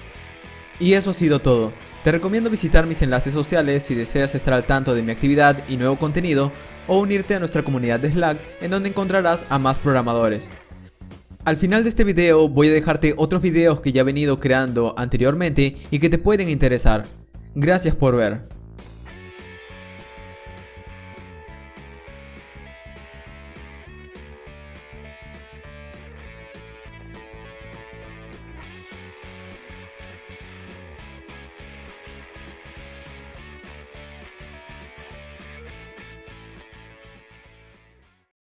Y eso ha sido todo. Te recomiendo visitar mis enlaces sociales si deseas estar al tanto de mi actividad y nuevo contenido, o unirte a nuestra comunidad de Slack en donde encontrarás a más programadores. Al final de este video voy a dejarte otros videos que ya he venido creando anteriormente y que te pueden interesar. Gracias por ver.